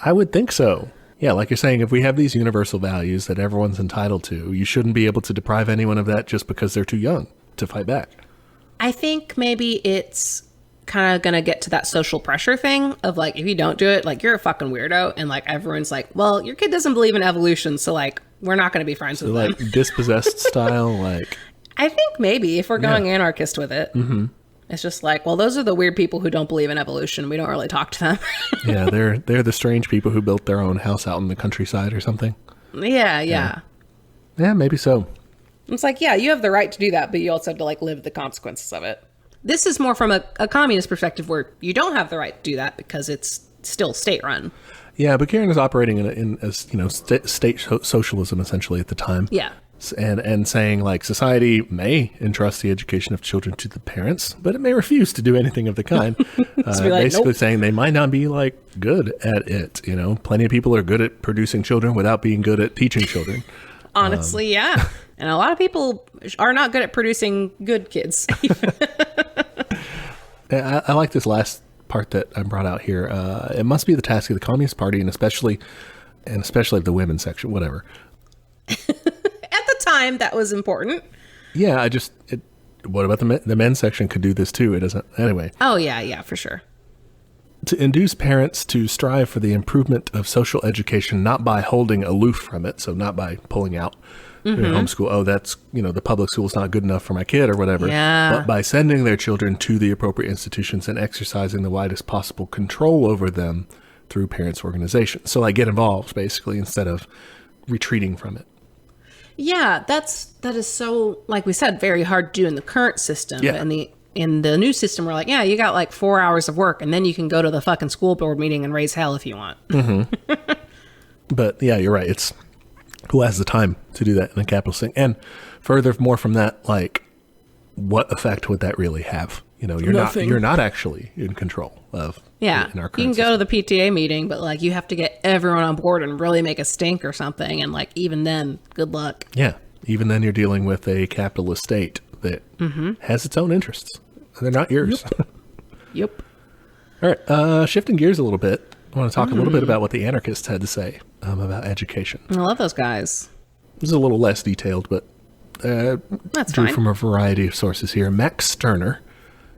I would think so. Yeah, like you're saying, if we have these universal values that everyone's entitled to, you shouldn't be able to deprive anyone of that just because they're too young to fight back. I think maybe it's kind of going to get to that social pressure thing of like, if you don't do it, like you're a fucking weirdo. And like everyone's like, well, your kid doesn't believe in evolution. So like, we're not going to be friends with like them. dispossessed style, like. I think maybe if we're going anarchist with it, it's just like, well, those are the weird people who don't believe in evolution. We don't really talk to them. Yeah, they're the strange people who built their own house out in the countryside or something. Yeah, maybe so. It's like, yeah, you have the right to do that, but you also have to like live the consequences of it. This is more from a communist perspective where you don't have the right to do that because it's still state run. Yeah, but Karen is operating in as state socialism essentially at the time. Yeah. And saying like society may entrust the education of children to the parents, but it may refuse to do anything of the kind. Basically saying they might not be like good at it. Plenty of people are good at producing children without being good at teaching children. Honestly, yeah. And a lot of people are not good at producing good kids. I like this last part that I brought out here. It must be the task of the Communist Party, and especially of the women's section, whatever. At the time, that was important. Yeah, what about the men's section could do this too? It doesn't, anyway. Oh, yeah, for sure. To induce parents to strive for the improvement of social education, not by holding aloof from it, so not by pulling out homeschool, oh, that's, the public school's not good enough for my kid or whatever, but by sending their children to the appropriate institutions and exercising the widest possible control over them through parents' organizations. So like get involved, basically, instead of retreating from it. Yeah, that is so, like we said, very hard to do in the current system. Yeah. And in the new system, we're like, yeah, you got like 4 hours of work, and then you can go to the fucking school board meeting and raise hell if you want. But yeah, you're right. It's who has the time to do that in a capitalist thing. And furthermore from that, like, what effect would that really have? You're not actually in control of. Yeah, in our current you can system. go to the PTA meeting, but like you have to get everyone on board and really make a stink or something. And like even then, good luck. Yeah, even then you're dealing with a capitalist state that has its own interests. They're not yours. Yep. All right, shifting gears a little bit, I want to talk a little bit about what the anarchists had to say about education. I love those guys. This is a little less detailed, but That's drew fine. from a variety of sources here. Max Stirner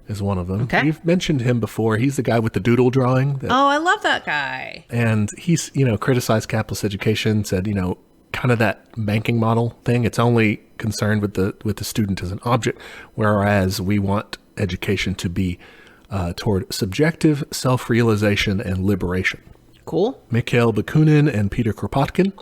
is one of them. Okay. We've mentioned him before. He's the guy with the doodle drawing. Oh, I love that guy. And he's, criticized capitalist education, said, kind of that banking model thing. It's only concerned with the student as an object, whereas we want education to be toward subjective self-realization and liberation. Cool. Mikhail Bakunin and Peter Kropotkin,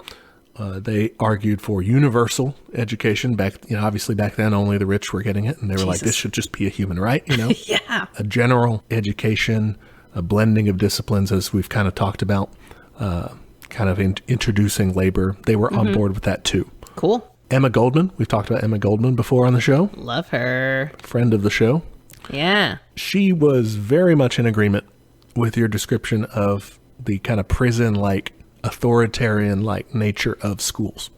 they argued for universal education. Obviously back then only the rich were getting it, and they were like, this should just be a human right, Yeah. A general education, a blending of disciplines, as we've kind of talked about, kind of introducing labor. They were on board with that too. Cool. Emma Goldman, we've talked about Emma Goldman before on the show. Love her. Friend of the show. Yeah. She was very much in agreement with your description of the kind of prison-like, authoritarian-like nature of schools.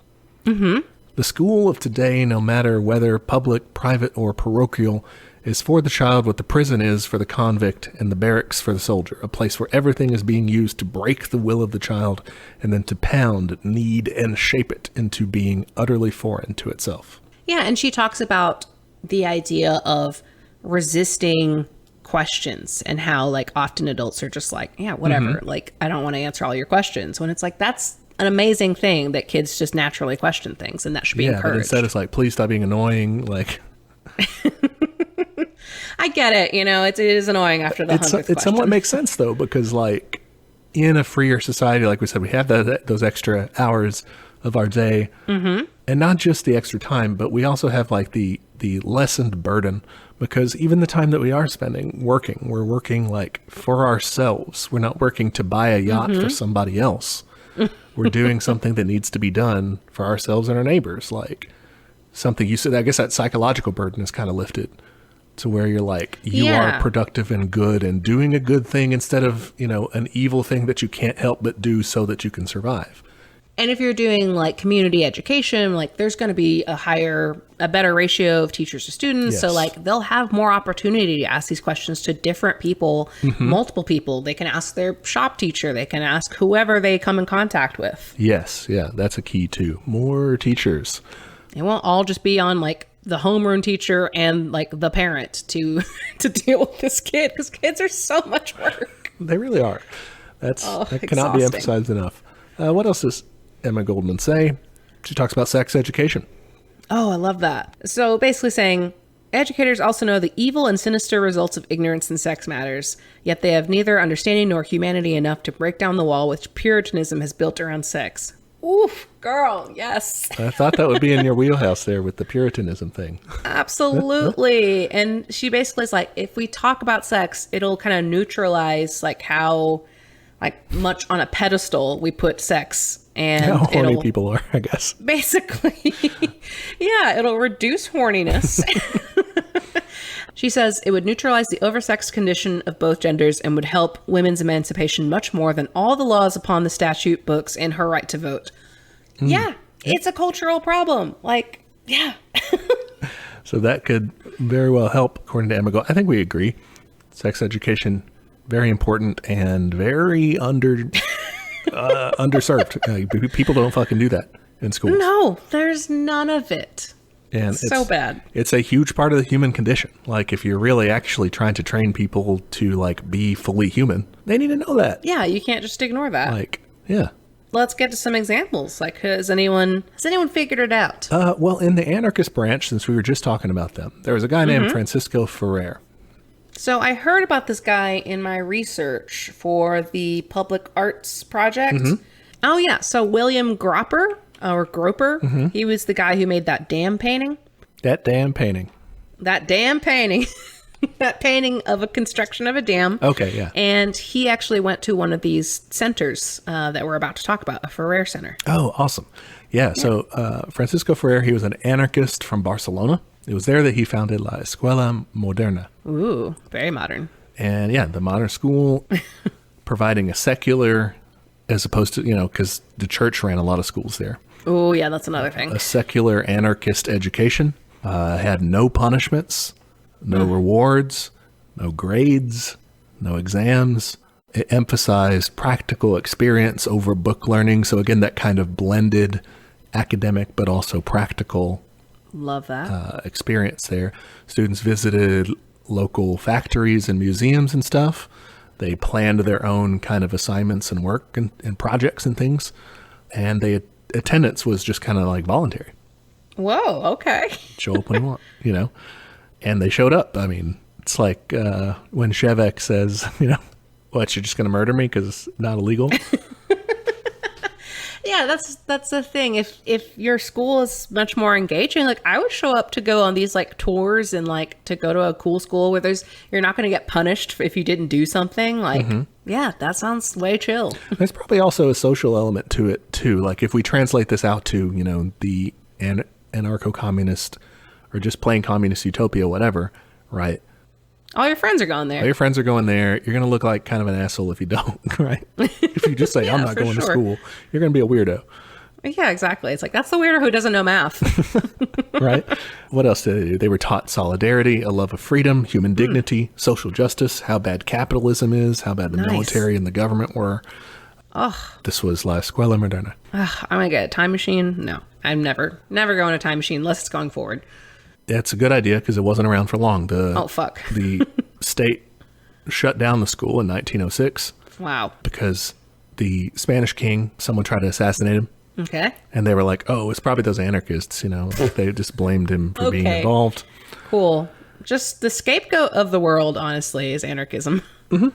The school of today, no matter whether public, private, or parochial, is for the child what the prison is for the convict and the barracks for the soldier, a place where everything is being used to break the will of the child and then to pound, knead, and shape it into being utterly foreign to itself. Yeah, and she talks about the idea of resisting questions and how like often adults are just like, yeah, whatever, like I don't want to answer all your questions, when it's like that's an amazing thing that kids just naturally question things, and that should be encouraged. But instead it's like, please stop being annoying, like I get it, it is annoying after the 100th question. It somewhat makes sense though, because like in a freer society, like we said, we have those extra hours of our day, and not just the extra time, but we also have like the lessened burden, because even the time that we are spending working, we're working like for ourselves. We're not working to buy a yacht for somebody else. We're doing something that needs to be done for ourselves and our neighbors. Like something you said, I guess that psychological burden is kind of lifted to where you're like, you are productive and good and doing a good thing instead of, an evil thing that you can't help but do so that you can survive. And if you're doing like community education, like there's going to be a better ratio of teachers to students. Yes. So like they'll have more opportunity to ask these questions to different people, multiple people. They can ask their shop teacher. They can ask whoever they come in contact with. Yes. Yeah. That's a key too. More teachers. It won't all just be on like the homeroom teacher and like the parent to deal with this kid, because kids are so much work. They really are. That cannot be emphasized enough. What else does Emma Goldman say? She talks about sex education. Oh, I love that. So basically saying, educators also know the evil and sinister results of ignorance in sex matters, yet they have neither understanding nor humanity enough to break down the wall which Puritanism has built around sex. Oof, girl, yes. I thought that would be in your wheelhouse there with the Puritanism thing. Absolutely. And she basically is like, if we talk about sex, it'll kind of neutralize like how like much on a pedestal we put sex. And how horny people are, I guess. Basically. Yeah, it'll reduce horniness. She says it would neutralize the oversexed condition of both genders and would help women's emancipation much more than all the laws upon the statute books and her right to vote. Yeah, it's a cultural problem. Like, yeah. So that could very well help, according to Emma Gold. I think we agree. Sex education, very important and very underserved. People don't fucking do that in schools. No, there's none of it. And it's so bad. It's a huge part of the human condition. Like, if you're really actually trying to train people to, like, be fully human, they need to know that. Yeah, you can't just ignore that. Like, yeah. Let's get to some examples. Like, has anyone figured it out? Well, in the anarchist branch, since we were just talking about them, there was a guy named Francisco Ferrer. So I heard about this guy in my research for the public arts project. Oh, yeah. So William Groper. He was the guy who made that damn painting. That damn painting. That painting of a construction of a dam. Okay, yeah. And he actually went to one of these centers that we're about to talk about, a Ferrer Center. Oh, awesome. Yeah, so Francisco Ferrer, he was an anarchist from Barcelona. It was there that he founded La Escuela Moderna. Ooh, very modern. And yeah, the modern school, providing a secular, as opposed to, because the church ran a lot of schools there. Oh, yeah, that's another thing. A secular anarchist education, had no punishments, no rewards, no grades, no exams. It emphasized practical experience over book learning. So again, that kind of blended academic but also practical love that experience there. Students visited local factories and museums and stuff. They planned their own kind of assignments and work and projects and things. And attendance was just kind of like voluntary. Whoa, okay. Show up when you want, And they showed up. I mean, it's like when Shevek says, what, you're just going to murder me because it's not illegal? Yeah, that's the thing. If your school is much more engaging, like I would show up to go on these like tours and like to go to a cool school where you're not going to get punished if you didn't do something. Like, yeah, that sounds way chill. There's probably also a social element to it too. Like if we translate this out to, the anarcho-communist or just plain communist utopia, whatever, right? All your friends are going there. All your friends are going there. You're going to look like kind of an asshole if you don't, right? If you just say, yeah, I'm not going to school, you're going to be a weirdo. Yeah, exactly. It's like, that's the weirdo who doesn't know math. Right? What else did they do? They were taught solidarity, a love of freedom, human dignity, social justice, how bad capitalism is, how bad the military and the government were. Ugh. This was La Escuela Moderna. I'm going to get a time machine. No, I'm never going to a time machine unless it's going forward. That's a good idea because it wasn't around for long. Oh, fuck. The state shut down the school in 1906. Wow. Because the Spanish king, someone tried to assassinate him. Okay. And they were like, oh, it's probably those anarchists, They just blamed him for being involved. Cool. Just the scapegoat of the world, honestly, is anarchism.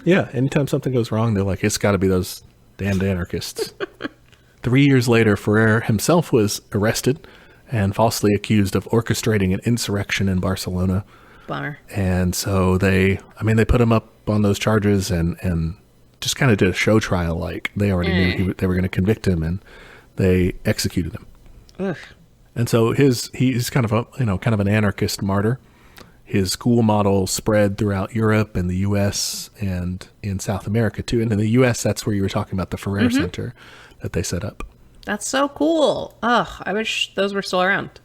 Yeah. Anytime something goes wrong, they're like, it's got to be those damned anarchists. 3 years later, Ferrer himself was arrested and falsely accused of orchestrating an insurrection in Barcelona. Bummer. And so they put him up on those charges and just kind of did a show trial. Like they already knew they were going to convict him, and they executed him. Ugh. And so he's kind of an anarchist martyr. His school model spread throughout Europe and the U.S. and in South America too. And in the U.S., that's where you were talking about the Ferrer Center that they set up. That's so cool. Ugh, I wish those were still around.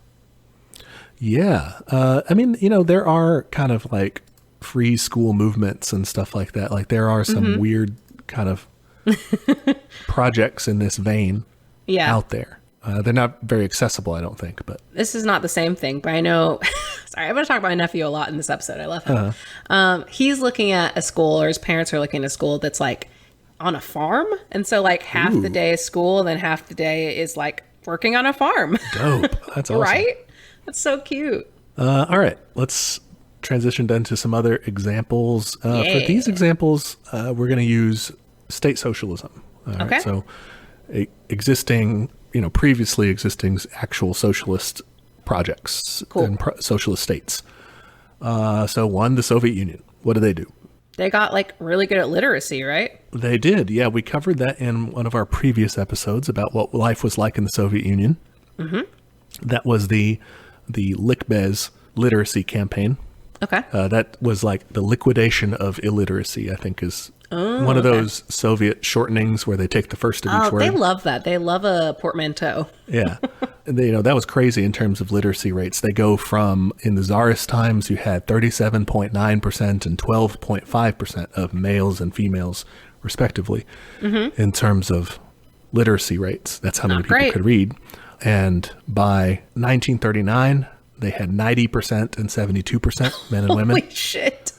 Yeah. There are kind of like free school movements and stuff like that. Like there are some weird kind of projects in this vein out there. They're not very accessible, I don't think. But this is not the same thing, but I know... Sorry, I'm going to talk about my nephew a lot in this episode. I love him. He's looking at a school, or his parents are looking at a school that's like on a farm. And so like half the day is school and then half the day is like working on a farm. Dope. That's awesome. Right? That's so cute. All right. Let's transition then to some other examples. For these examples, we're going to use state socialism. All right. Okay. So existing, previously existing actual socialist projects and socialist states. So one, the Soviet Union. What do? They got like really good at literacy, right? They did. Yeah. We covered that in one of our previous episodes about what life was like in the Soviet Union. Mm-hmm. That was the Lickbez literacy campaign. Okay. That was like the liquidation of illiteracy, I think, is one of those Soviet shortenings where they take the first of each word. They love that. They love a portmanteau. Yeah. And that was crazy in terms of literacy rates. They go from, in the Tsarist times, you had 37.9% and 12.5% of males and females, respectively, in terms of literacy rates. That's how many people could read. And by 1939, they had 90% and 72% men and women. Holy shit.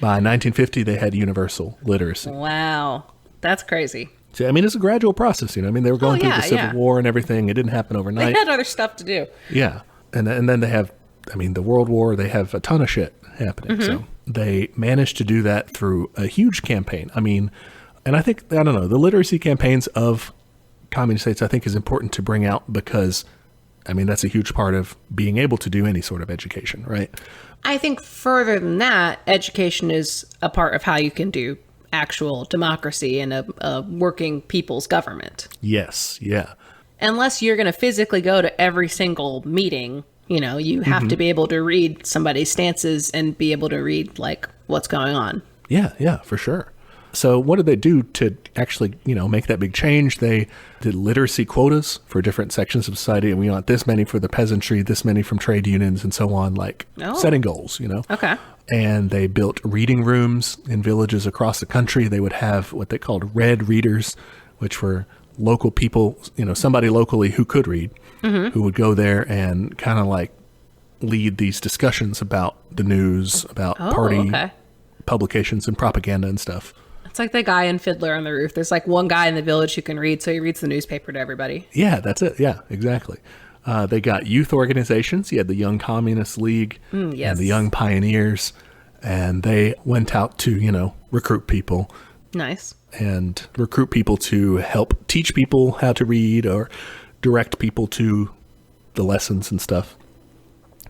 By 1950, they had universal literacy. Wow. That's crazy. So, I mean, it's a gradual process, They were going through the Civil War and everything. It didn't happen overnight. They had other stuff to do. Yeah. And then they have, the World War, they have a ton of shit happening. So they managed to do that through a huge campaign. And I think, the literacy campaigns of communist states, I think, is important to bring out because, that's a huge part of being able to do any sort of education, right? I think further than that, education is a part of how you can do actual democracy and a working people's government. Yes, yeah. Unless you're going to physically go to every single meeting, you have to be able to read somebody's stances and be able to read, like, what's going on. Yeah, for sure. So what did they do to actually, make that big change? They did literacy quotas for different sections of society. And we want this many for the peasantry, this many from trade unions, and so on, setting goals, Okay. And they built reading rooms in villages across the country. They would have what they called red readers, which were local people, somebody locally who could read, who would go there and kind of lead these discussions about the news, about party publications and propaganda and stuff. It's like the guy in Fiddler on the Roof. There's one guy in the village who can read, so he reads the newspaper to everybody. Yeah, that's it. Yeah, exactly. They got youth organizations. You had the Young Communist League and the Young Pioneers, and they went out to, recruit people. Nice. And recruit people to help teach people how to read or direct people to the lessons and stuff.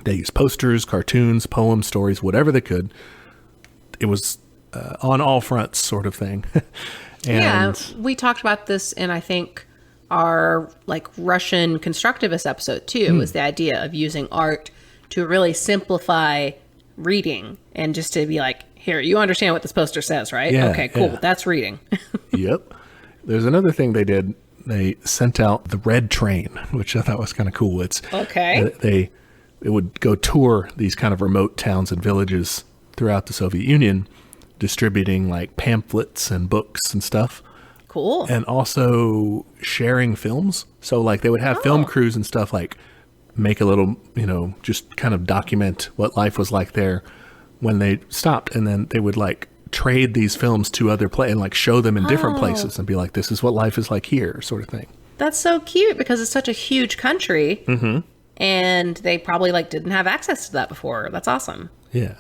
They used posters, cartoons, poems, stories, whatever they could. It was on all fronts sort of thing. We talked about this in, I think, our Russian constructivist episode too, was the idea of using art to really simplify reading and just to be here, you understand what this poster says, right? Yeah, okay, cool. yeah. That's reading. Yep. There's another thing they did. They sent out the Red Train, which I thought was kind of cool. It would go tour these kind of remote towns and villages throughout the Soviet Union, distributing pamphlets and books and stuff. Cool. And also sharing films. So they would have film crews and stuff make a little, just kind of document what life was like there when they stopped. And then they would trade these films to other and show them in different places and be this is what life is like here, sort of thing. That's so cute because it's such a huge country. Mm-hmm. And they probably didn't have access to that before. That's awesome. Yeah.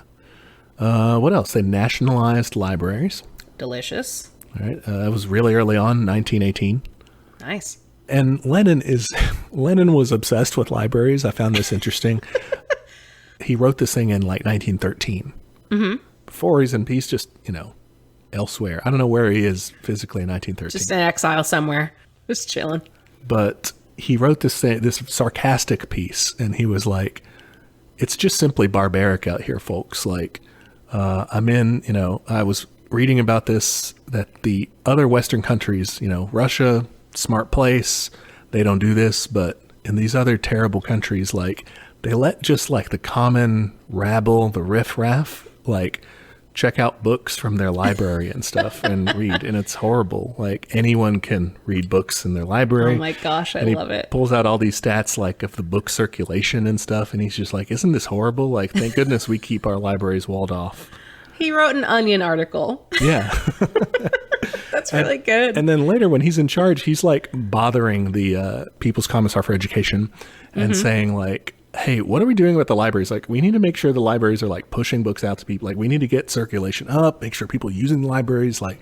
What else? They nationalized libraries. Delicious. All right. That was really early on, 1918. Nice. And Lenin was obsessed with libraries. I found this interesting. He wrote this thing in 1913. Mm-hmm. Before he's in peace, just, elsewhere. I don't know where he is physically in 1913. Just in exile somewhere. Just chilling. But he wrote this sarcastic piece, and he was it's just simply barbaric out here, folks. I was reading about this, that the other Western countries, Russia, smart place, they don't do this, but in these other terrible countries, they let just the common rabble, the riffraff, check out books from their library and stuff and read. And it's horrible. Anyone can read books in their library. Oh my gosh, I love it. Pulls out all these stats of the book circulation and stuff. And he's just isn't this horrible? Thank goodness we keep our libraries walled off. He wrote an Onion article. Yeah. That's really good. And then later when he's in charge, he's like bothering the People's Commissar for Education and saying like, hey, what are we doing with the libraries? Like, we need to make sure the libraries are like pushing books out to people. Like, we need to get circulation up, make sure people are using the libraries. Like,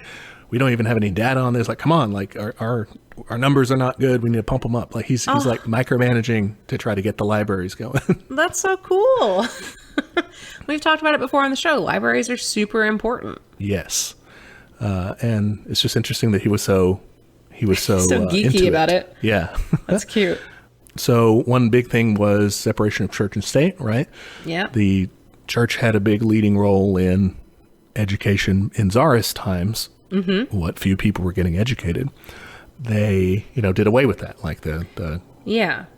we don't even have any data on this. Like, come on, like our numbers are not good. We need to pump them up. Like he's like micromanaging to try to get the libraries going. That's so cool. We've talked about it before on the show. Libraries are super important. Yes. And it's just interesting that he was so so geeky into about it. Yeah. That's cute. So one big thing was separation of church and state, right? Yeah. The church had a big leading role in education in Tsarist times. What few people were getting educated. They, did away with that. Like the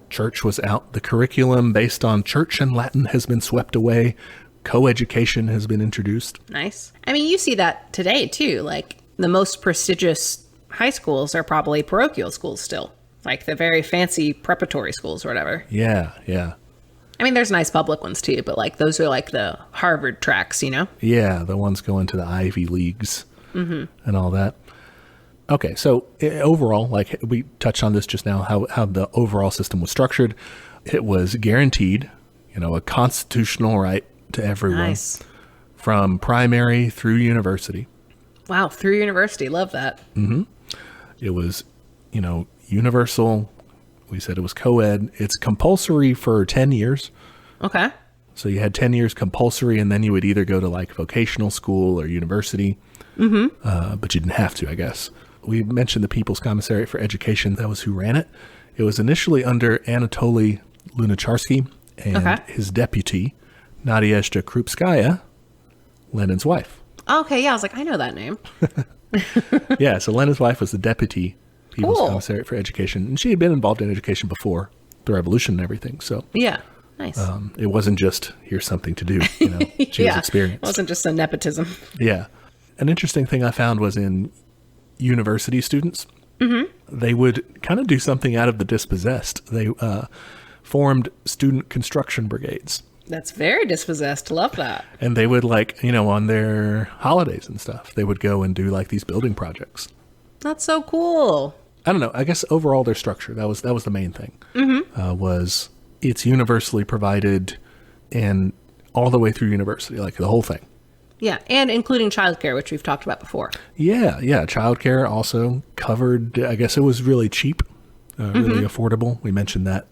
church was out. The curriculum based on church and Latin has been swept away. Co-education has been introduced. Nice. I mean, you see that today too. Like the most prestigious high schools are probably parochial schools still. Like the very fancy preparatory schools or whatever. Yeah, yeah. I mean, there's nice public ones too, but like those are like the Harvard tracks, Yeah, the ones going to the Ivy Leagues and all that. Okay, so overall, like we touched on this just now, how the overall system was structured. It was guaranteed, a constitutional right to everyone. Nice. From primary through university. Wow, through university. Love that. It was, universal. We said it was co-ed. It's compulsory for 10 years. Okay. So you had 10 years compulsory, and then you would either go to like vocational school or university. But you didn't have to, I guess. We mentioned the People's Commissariat for Education. That was who ran it. It was initially under Anatoly Lunacharsky and his deputy, Nadezhda Krupskaya, Lenin's wife. Okay, yeah, I was like, I know that name. Yeah, so Lenin's wife was the deputy People's Commissariat for Education, and she had been involved in education before the revolution and everything. So yeah, nice. It wasn't just here's something to do. She was experienced. It wasn't just a nepotism. Yeah, an interesting thing I found was in university students, they would kind of do something out of the dispossessed. They formed student construction brigades. That's very dispossessed. Love that. And they would on their holidays and stuff, they would go and do like these building projects. That's so cool. I don't know. I guess overall their structure, that was the main thing, was it's universally provided and all the way through university, like the whole thing. Yeah, and including childcare, which we've talked about before. Yeah. Childcare also covered. I guess it was really cheap, really affordable. We mentioned that.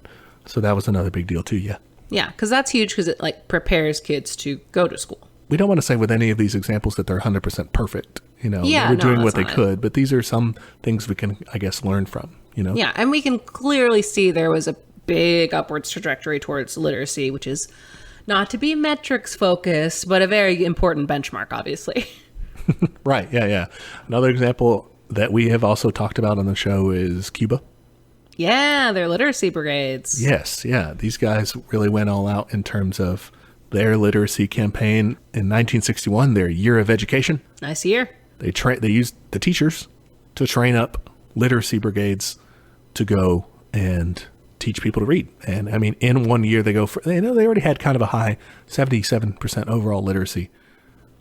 So that was another big deal too, yeah. Yeah, because that's huge because it like prepares kids to go to school. We don't want to say with any of these examples that they're 100% perfect. They were doing what they could, but these are some things we can, I guess, learn from, Yeah, and we can clearly see there was a big upwards trajectory towards literacy, which is not to be metrics focused, but a very important benchmark, obviously. Right, yeah. Another example that we have also talked about on the show is Cuba. Yeah, their literacy brigades. Yes, yeah. These guys really went all out in terms of their literacy campaign. In 1961, their year of education. Nice year. They used the teachers to train up literacy brigades to go and teach people to read. And I mean, in 1 year, they already had kind of a high 77% overall literacy,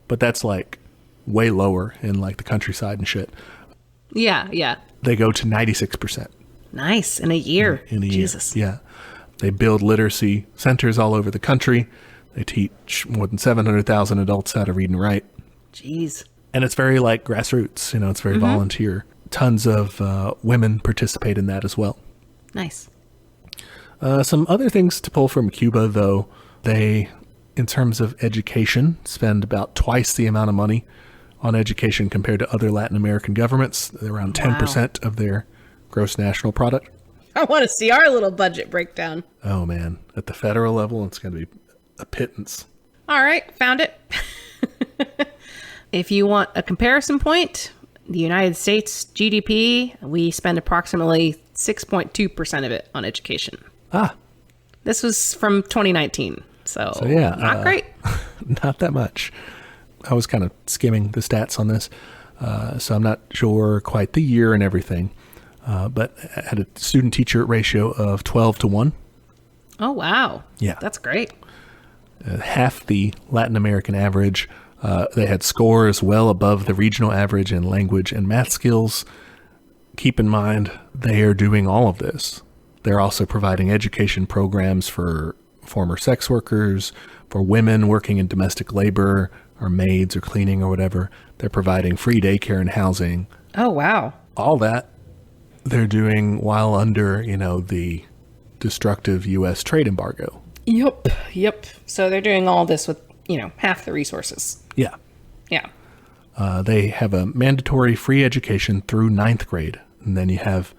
but that's like way lower in like the countryside and shit. Yeah. They go to 96%. Nice. In a year. In a Jesus. year. Yeah. They build literacy centers all over the country. They teach more than 700,000 adults how to read and write. Jeez. And it's very like grassroots, it's very volunteer. Tons of women participate in that as well. Nice. Some other things to pull from Cuba, though, they, in terms of education, spend about twice the amount of money on education compared to other Latin American governments. They're around 10% of their gross national product. I want to see our little budget breakdown. Oh, man. At the federal level, it's going to be a pittance. All right. Found it. If you want a comparison point, the United States GDP, we spend approximately 6.2% of it on education. This was from 2019. So yeah, not great. Not that much. I was kind of skimming the stats on this, so I'm not sure quite the year and everything. But I had a student-teacher ratio of 12-1. Oh, wow. Yeah. That's great. Half the Latin American average. They had scores well above the regional average in language and math skills. Keep in mind, they are doing all of this. They're also providing education programs for former sex workers, for women working in domestic labor, or maids or cleaning or whatever. They're providing free daycare and housing. Oh, wow. All that they're doing while under, the destructive U.S. trade embargo. Yep. So they're doing all this with, half the resources. Yeah. Yeah. They have a mandatory free education through 9th grade. And then you have,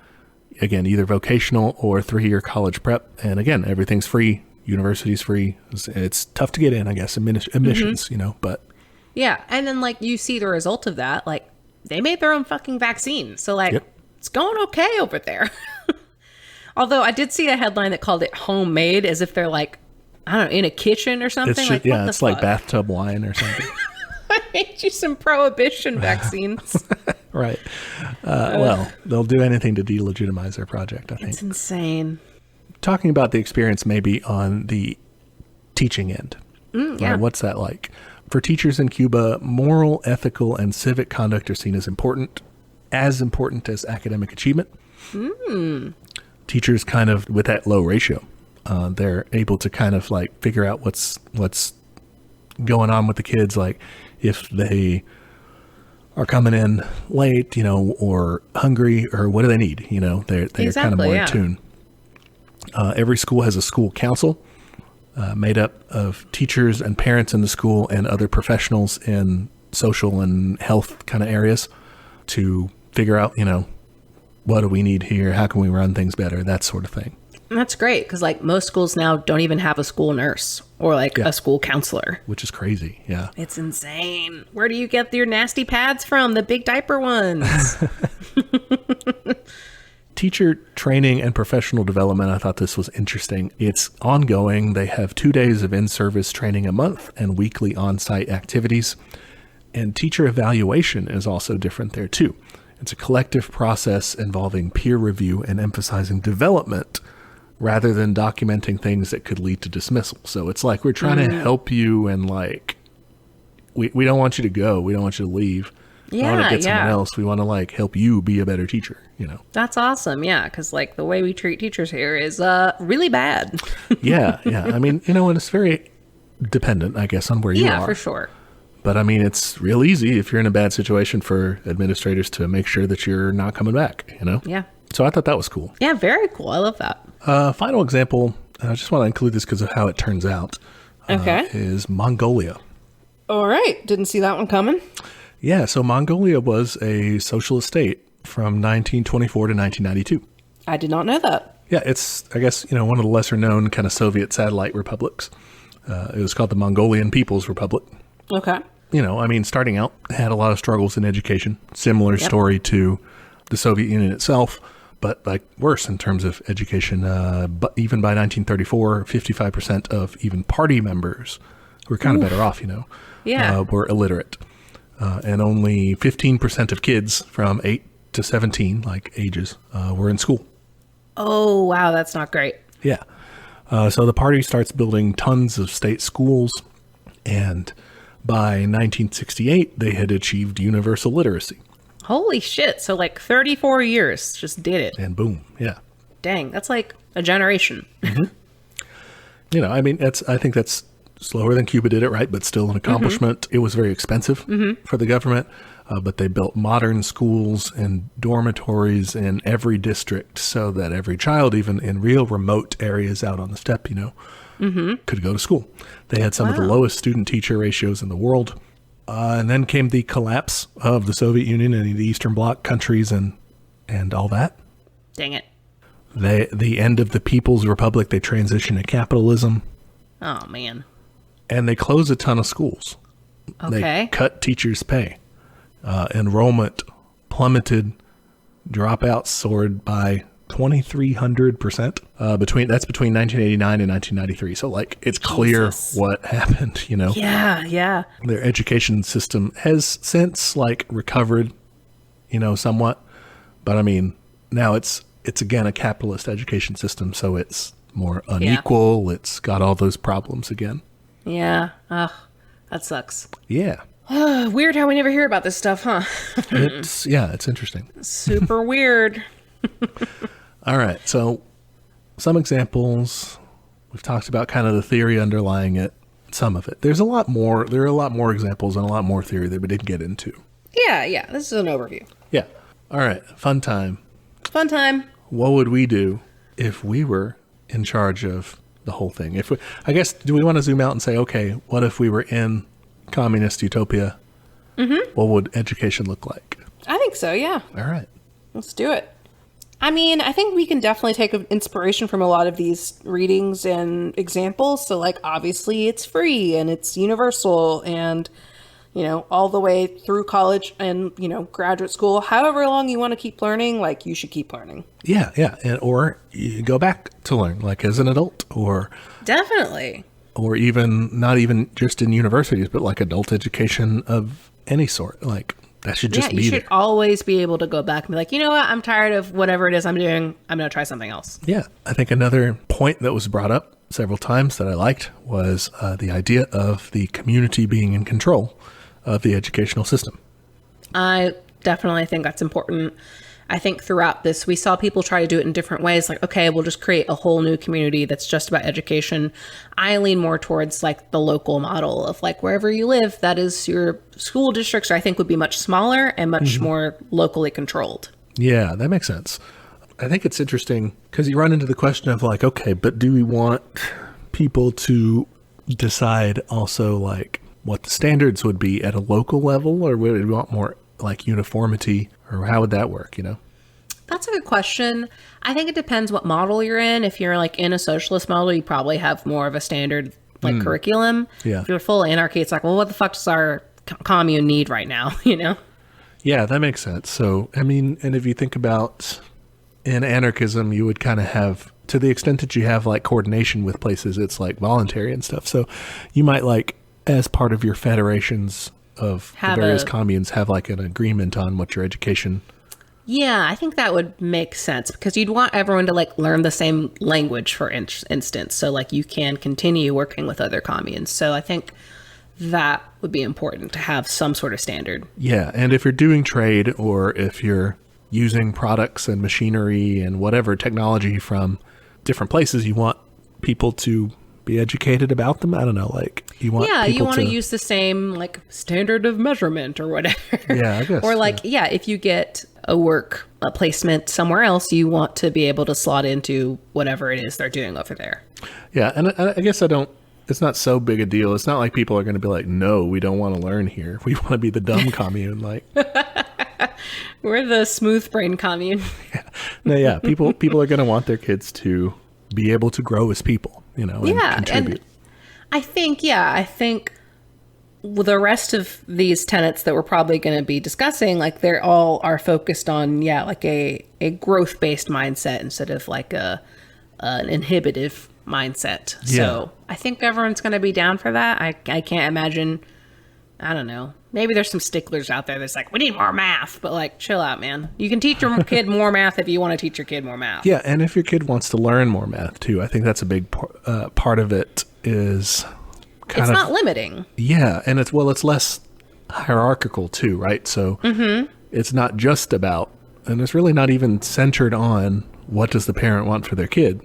again, either vocational or 3-year college prep. And again, everything's free. University's free. It's tough to get in, I guess, admissions, but. Yeah. And then, you see the result of that. They made their own fucking vaccine. So, Yep. It's going okay over there. Although I did see a headline that called it homemade, as if they're I don't know, in a kitchen or something. It's like bathtub wine or something. I made you some prohibition vaccines. Right. Well, they'll do anything to delegitimize their project, I think. It's insane. Talking about the experience maybe on the teaching end. Yeah. Right, what's that like? For teachers in Cuba, moral, ethical, and civic conduct are seen as important as academic achievement. Teachers kind of, with that low ratio, they're able to kind of figure out what's going on with the kids. If they are coming in late, or hungry, or what do they need? They're kind of more in tune. Every school has a school council made up of teachers and parents in the school and other professionals in social and health kind of areas to figure out, what do we need here? How can we run things better? That sort of thing. And that's great because most schools now don't even have a school nurse or a school counselor. Which is crazy. Yeah. It's insane. Where do you get your nasty pads from? The big diaper ones. Teacher training and professional development. I thought this was interesting. It's ongoing. They have 2 days of in-service training a month and weekly on-site activities. And teacher evaluation is also different there too. It's a collective process involving peer review and emphasizing development rather than documenting things that could lead to dismissal. So it's we're trying to help you and we don't want you to go. We don't want you to leave. Yeah, we want to get someone else. We want to help you be a better teacher, That's awesome. Yeah. Because the way we treat teachers here is really bad. Yeah. I mean, and it's very dependent, I guess, on where you are. Yeah, for sure. But I mean, it's real easy if you're in a bad situation for administrators to make sure that you're not coming back, Yeah. So I thought that was cool. Yeah, very cool. I love that. Final example, I just want to include this because of how it turns out, is Mongolia. All right. Didn't see that one coming. Yeah, so Mongolia was a socialist state from 1924 to 1992. I did not know that. Yeah, it's, I guess, one of the lesser known kind of Soviet satellite republics. It was called the Mongolian People's Republic. Okay. Starting out, had a lot of struggles in education. Similar story to the Soviet Union itself, but worse in terms of education. But even by 1934, 55% of even party members who were kind of better off, were illiterate. And only 15% of kids from 8 to 17, ages, were in school. Oh, wow. That's not great. Yeah. So the party starts building tons of state schools, and by 1968, they had achieved universal literacy. Holy shit. So 34 years just did it. And boom. Yeah. Dang. That's a generation. I think that's slower than Cuba did it, right? But still an accomplishment. It was very expensive for the government, but they built modern schools and dormitories in every district so that every child, even in real remote areas out on the steppe, could go to school. They had some of the lowest student-teacher ratios in the world. And then came the collapse of the Soviet Union and the Eastern Bloc countries and all that. Dang it. The end of the People's Republic, they transitioned to capitalism. Oh, man. And they closed a ton of schools. Okay. They cut teachers' pay. Enrollment plummeted. Dropouts soared by 2,300%. Between 1989 and 1993. So it's clear what happened, Yeah. Their education system has since recovered, somewhat. But now it's again a capitalist education system, so it's more unequal. It's got all those problems again. Yeah. Ugh, that sucks. Yeah. Weird how we never hear about this stuff, huh? It's interesting. Super weird. All right. So some examples. We've talked about kind of the theory underlying it, some of it. There's a lot more. There are a lot more examples and a lot more theory that we didn't get into. Yeah. This is an overview. Yeah. All right. Fun time. Fun time. What would we do if we were in charge of the whole thing? I guess, do we want to zoom out and say, okay, what if we were in communist utopia? Mm-hmm. What would education look like? I think so, yeah. All right. Let's do it. I mean, I think we can definitely take inspiration from a lot of these readings and examples. So, like, obviously it's free and it's universal and, all the way through college and, graduate school. However long you want to keep learning, like, you should keep learning. Yeah. Or you go back to learn, like, as an adult or... Definitely. Or even, not even just in universities, but like adult education of any sort. Like, that should just be there. You should always be able to go back and be like, you know what, I'm tired of whatever it is I'm doing. I'm going to try something else. Yeah. I think another point that was brought up several times that I liked was the idea of the community being in control of the educational system. I definitely think that's important. I think throughout this, we saw people try to do it in different ways. Like, okay, we'll just create a whole new community that's just about education. I lean more towards like the local model of like wherever you live, that is your school districts, I think would be much smaller and much more locally controlled. Yeah, that makes sense. I think it's interesting because you run into the question of like, okay, but do we want people to decide also like what the standards would be at a local level, or would we want more like uniformity, or how would that work, That's a good question. I think it depends what model you're in. If you're like in a socialist model, you probably have more of a standard like curriculum. Yeah. If you're full anarchy, it's like, well, what the fuck does our commune need right now, Yeah, that makes sense. So, I mean, and if you think about in anarchism, you would kind of have, to the extent that you have like coordination with places, it's like voluntary and stuff. So you might like, as part of your federations of the various communes, have like an agreement on what your education. Yeah, I think that would make sense because you'd want everyone to like learn the same language, for instance. So like you can continue working with other communes. So I think that would be important to have some sort of standard. Yeah. And if you're doing trade, or if you're using products and machinery and whatever technology from different places, you want people to be educated about them. I don't know, like you want you want to use the same like standard of measurement or whatever. Yeah, I guess. Or like, if you get a placement somewhere else, you want to be able to slot into whatever it is they're doing over there. Yeah, and I guess it's not so big a deal. It's not like people are going to be like, no, we don't want to learn here. We want to be the dumb commune. Like, we're the smooth brain commune. Yeah. People are going to want their kids to be able to grow as people, and contribute. And I think the rest of these tenets that we're probably going to be discussing, like they're all are focused on, like a growth-based mindset instead of like an inhibitive mindset. Yeah. So I think everyone's going to be down for that. I can't imagine, I don't know. Maybe there's some sticklers out there that's like, we need more math, but like, chill out, man. You can teach your kid more math if you want to teach your kid more math. Yeah, and if your kid wants to learn more math too, I think that's a big part of it is it's not limiting. Yeah, and it's less hierarchical too, right? So it's not just about, and it's really not even centered on what does the parent want for their kid,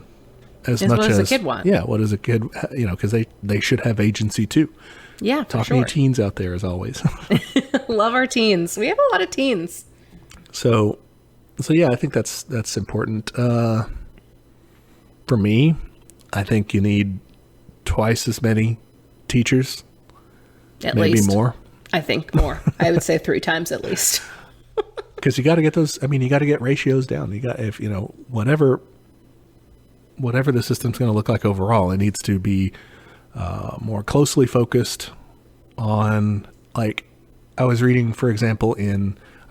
as much what as does the kid want. Yeah, what does a kid, because they should have agency too. Yeah, talking to teens out there as always. Love our teens. We have a lot of teens. So yeah, I think that's important. For me, I think you need twice as many teachers. At maybe least. More. I think more. I would say 3 times at least. Because you got to get those. I mean, you got to get ratios down. You got whatever the system's going to look like overall, it needs to be more closely focused on, like, I was reading, for example,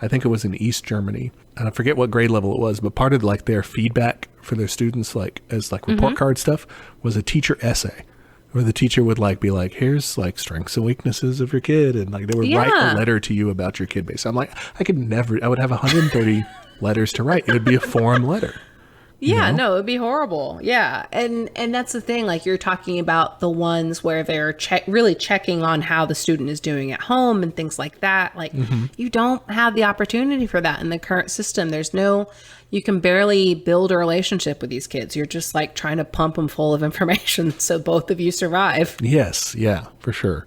I think it was in East Germany, and I forget what grade level it was, but part of like their feedback for their students, like as like report card stuff, was a teacher essay where the teacher would like be like, here's like strengths and weaknesses of your kid, and like they would write a letter to you about your kid base. I'm like, I would have 130 letters to write. It would be a form letter. Yeah, no, it'd be horrible. Yeah. And that's the thing, like you're talking about the ones where they're really checking on how the student is doing at home and things like that. Like you don't have the opportunity for that in the current system. You can barely build a relationship with these kids. You're just like trying to pump them full of information so both of you survive. Yes. Yeah, for sure.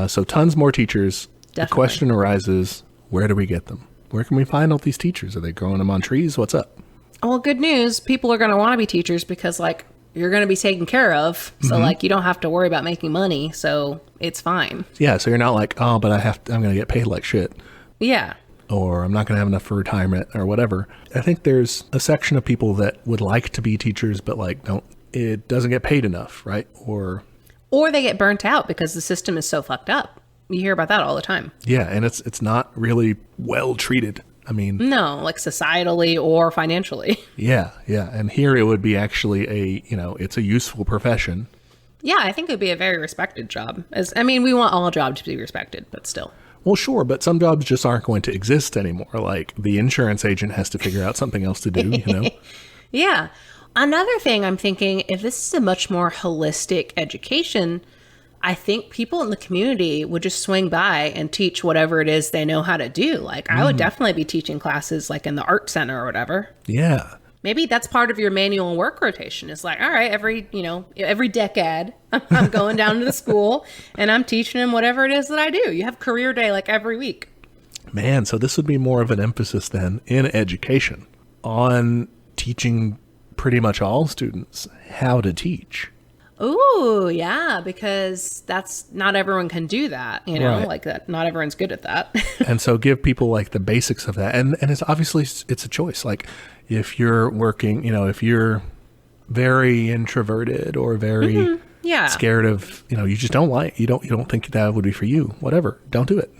So tons more teachers. Definitely. The question arises, where do we get them? Where can we find all these teachers? Are they growing them on trees? What's up? Well, good news. People are going to want to be teachers because, like, you're going to be taken care of. So, like, you don't have to worry about making money. So it's fine. Yeah. So you're not like, oh, but I'm going to get paid like shit. Yeah. Or I'm not going to have enough for retirement or whatever. I think there's a section of people that would like to be teachers, but like, it doesn't get paid enough, right? Or they get burnt out because the system is so fucked up. You hear about that all the time. Yeah. And it's not really well treated. I mean, no, like societally or financially. Yeah. Yeah. And here it would be actually it's a useful profession. Yeah. I think it would be a very respected job. We want all jobs to be respected, but still. Well, sure. But some jobs just aren't going to exist anymore. Like the insurance agent has to figure out something else to do, Yeah. Another thing I'm thinking, if this is a much more holistic education, I think people in the community would just swing by and teach whatever it is they know how to do. Like I would definitely be teaching classes like in the art center or whatever. Yeah. Maybe that's part of your manual work rotation. It's like, all right, every decade I'm going down to the school and I'm teaching them whatever it is that I do. You have career day like every week. Man, so this would be more of an emphasis then in education on teaching pretty much all students how to teach. Ooh, yeah, because not everyone can do that, Right. like that. Not everyone's good at that. And so give people like the basics of that. And it's obviously it's a choice. Like if you're working, if you're very introverted or very scared of, you just you don't think that would be for you, whatever, don't do it,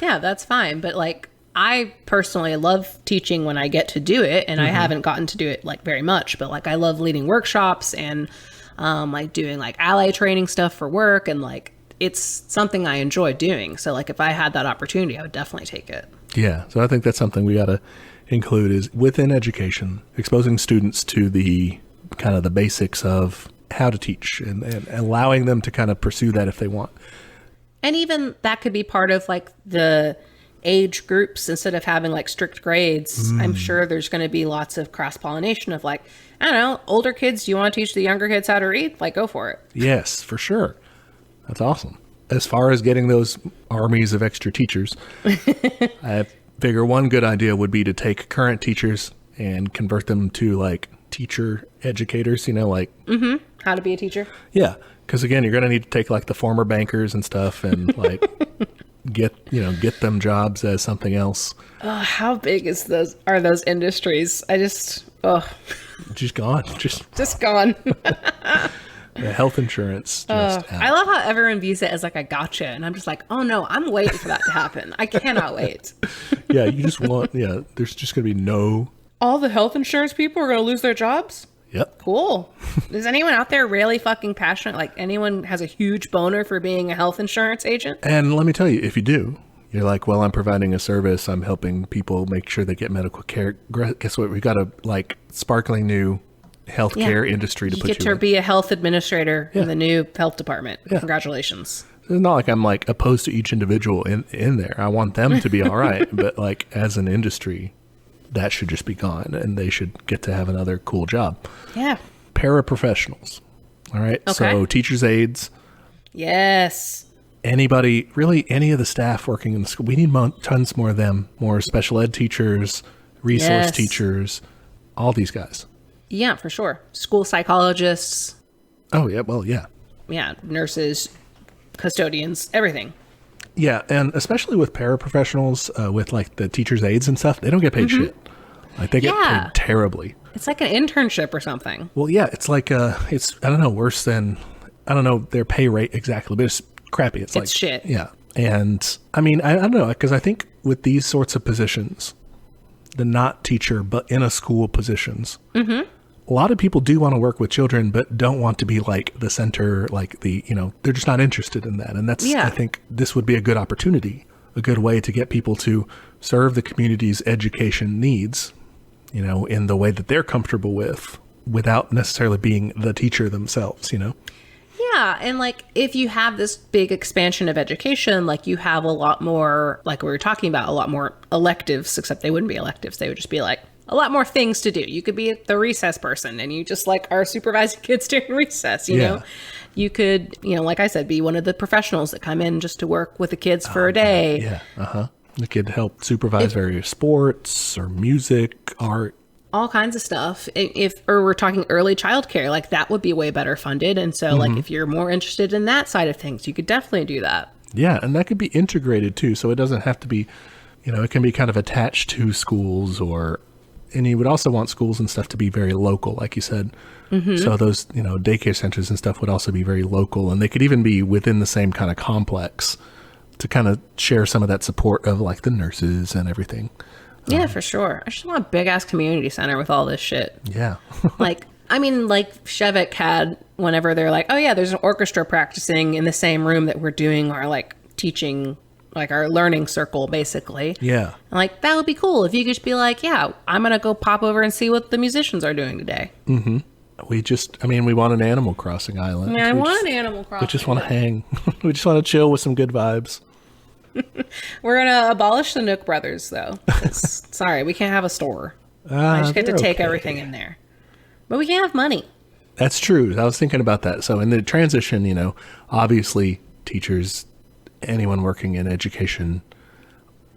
Yeah, that's fine. But like, I personally love teaching when I get to do it, and I haven't gotten to do it like very much, but like I love leading workshops and like doing like ally training stuff for work, and like it's something I enjoy doing. So like if I had that opportunity, I would definitely take it. Yeah. So I think that's something we got to include is within education, exposing students to the kind of the basics of how to teach and allowing them to kind of pursue that if they want. And even that could be part of like the age groups. Instead of having like strict grades, I'm sure there's going to be lots of cross-pollination of like, I don't know, older kids, do you want to teach the younger kids how to read? Like, go for it. Yes, for sure. That's awesome. As far as getting those armies of extra teachers, I figure one good idea would be to take current teachers and convert them to like teacher educators, How to be a teacher. Yeah. Because again, you're going to need to take like the former bankers and stuff and like get them jobs as something else. How big are those industries? Just gone. Just gone. The health insurance. I love how everyone views it as like a gotcha. And I'm just like, oh no, I'm waiting for that to happen. I cannot wait. Yeah. You just want, there's just going to be no. All the health insurance people are going to lose their jobs? Yep. Cool. Is anyone out there really fucking passionate? Like anyone has a huge boner for being a health insurance agent? And let me tell you, if you do, you're like, well, I'm providing a service. I'm helping people make sure they get medical care. Guess what? We got a like sparkling new healthcare industry to put you in. You get to be a health administrator in the new health department. Yeah. Congratulations. It's not like I'm like opposed to each individual in there. I want them to be all right. But like as an industry, that should just be gone and they should get to have another cool job. Yeah. Paraprofessionals. All right. Okay. So teachers' aides. Yes. Anybody, really any of the staff working in the school. We need tons more of them, more special ed teachers, resource teachers, all these guys. Yeah, for sure. School psychologists. Oh, yeah. Well, yeah. Yeah. Nurses, custodians, everything. Yeah, and especially with paraprofessionals, with like the teachers' aides and stuff, they don't get paid shit. Like they get paid terribly. It's like an internship or something. Well, yeah, it's like it's I don't know, worse than I don't know their pay rate exactly, but it's crappy. It's like shit. Yeah, and I mean I don't know because I think with these sorts of positions, the not teacher but in a school positions. A lot of people do want to work with children, but don't want to be like the center, like the, they're just not interested in that. And that's, I think this would be a good opportunity, a good way to get people to serve the community's education needs in the way that they're comfortable with, without necessarily being the teacher themselves, Yeah, and like if you have this big expansion of education, like you have a lot more, like we were talking about, a lot more electives, except they wouldn't be electives. They would just be like a lot more things to do. You could be the recess person and you just like are supervising kids during recess, you know? You could, like I said, be one of the professionals that come in just to work with the kids for a day. Yeah. The kid help supervise various sports or music, art. All kinds of stuff. Or we're talking early childcare, like that would be way better funded. And so like if you're more interested in that side of things, you could definitely do that. Yeah. And that could be integrated too. So it doesn't have to be, it can be kind of attached to schools and you would also want schools and stuff to be very local, like you said. So those, daycare centers and stuff would also be very local, and they could even be within the same kind of complex to kind of share some of that support of like the nurses and everything. Yeah, for sure. I just want a big ass community center with all this shit. Yeah. Like Shevik had, whenever they're like, oh yeah, there's an orchestra practicing in the same room that we're doing our like teaching, like our learning circle, basically. Yeah. Like that would be cool if you could just be like, yeah, I'm going to go pop over and see what the musicians are doing today. We want an Animal Crossing island. Yeah, I want an Animal Crossing. We just want to hang. We just want to chill with some good vibes. We're going to abolish the Nook Brothers, though. Sorry, we can't have a store. I just get to take everything in there. But we can't have money. That's true. I was thinking about that. So in the transition, obviously teachers, anyone working in education,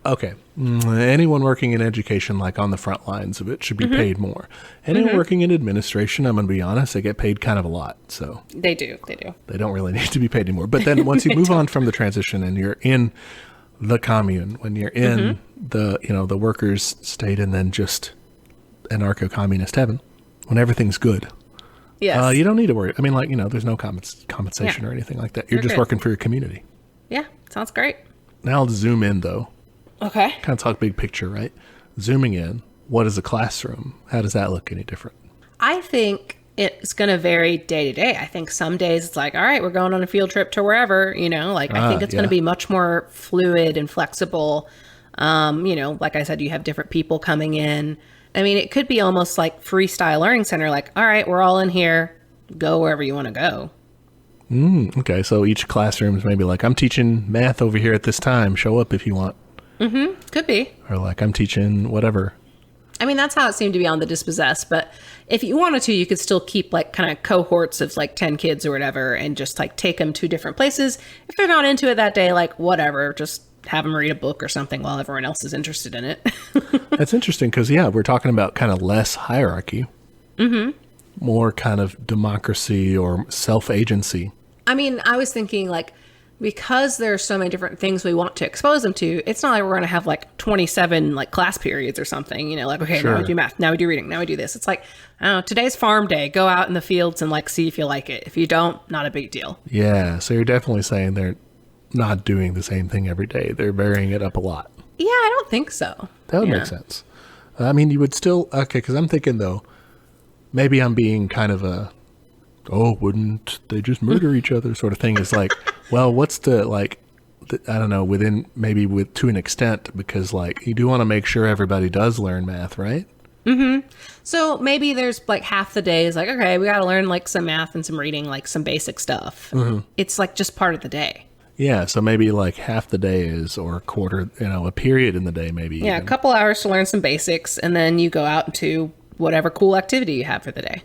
anyone working in education, like on the front lines of it, should be paid more. Anyone working in administration, I'm going to be honest, they get paid kind of a lot. So they do. They don't really need to be paid anymore. But then once you move on from the transition and you're in the commune, when you're in the, the workers' state, and then just anarcho-communist heaven, when everything's good. Yes. You don't need to worry. I mean, like, there's no compensation or anything like that. You're just working for your community. Yeah, sounds great. Now I'll zoom in, though. Okay. Kind of talk big picture, right? Zooming in, what is a classroom? How does that look any different? I think it's going to vary day to day. I think some days it's like, all right, we're going on a field trip to wherever, I think it's going to be much more fluid and flexible. Like I said, you have different people coming in. I mean, it could be almost like freestyle learning center, like, all right, we're all in here, go wherever you want to go. Okay, so each classroom is maybe like, I'm teaching math over here at this time, show up if you want. Could be. Or like, I'm teaching whatever. I mean, that's how it seemed to be on the Dispossessed, but if you wanted to, you could still keep like kind of cohorts of like 10 kids or whatever and just like take them to different places. If they're not into it that day, like whatever, just have them read a book or something while everyone else is interested in it. That's interesting because, we're talking about kind of less hierarchy. More kind of democracy or self-agency. I mean, I was thinking like, because there are so many different things we want to expose them to, it's not like we're going to have like 27 like class periods or something, like, okay, now we do math, now we do reading, now we do this. It's like, I don't know, today's farm day, go out in the fields and like see if you like it. If you don't, not a big deal. Yeah. So you're definitely saying they're not doing the same thing every day. They're varying it up a lot. Yeah, I don't think so. That would make sense. I mean, you would still, because I'm thinking though, maybe I'm being kind of wouldn't they just murder each other sort of thing. Is like, well, what's I don't know, to an extent, because like you do want to make sure everybody does learn math, right? So maybe there's like half the day is like, okay, we got to learn like some math and some reading, like some basic stuff. It's like just part of the day. Yeah. So maybe like half the day is, or a quarter, a period in the day, maybe. Yeah. Even. A couple hours to learn some basics. And then you go out into whatever cool activity you have for the day.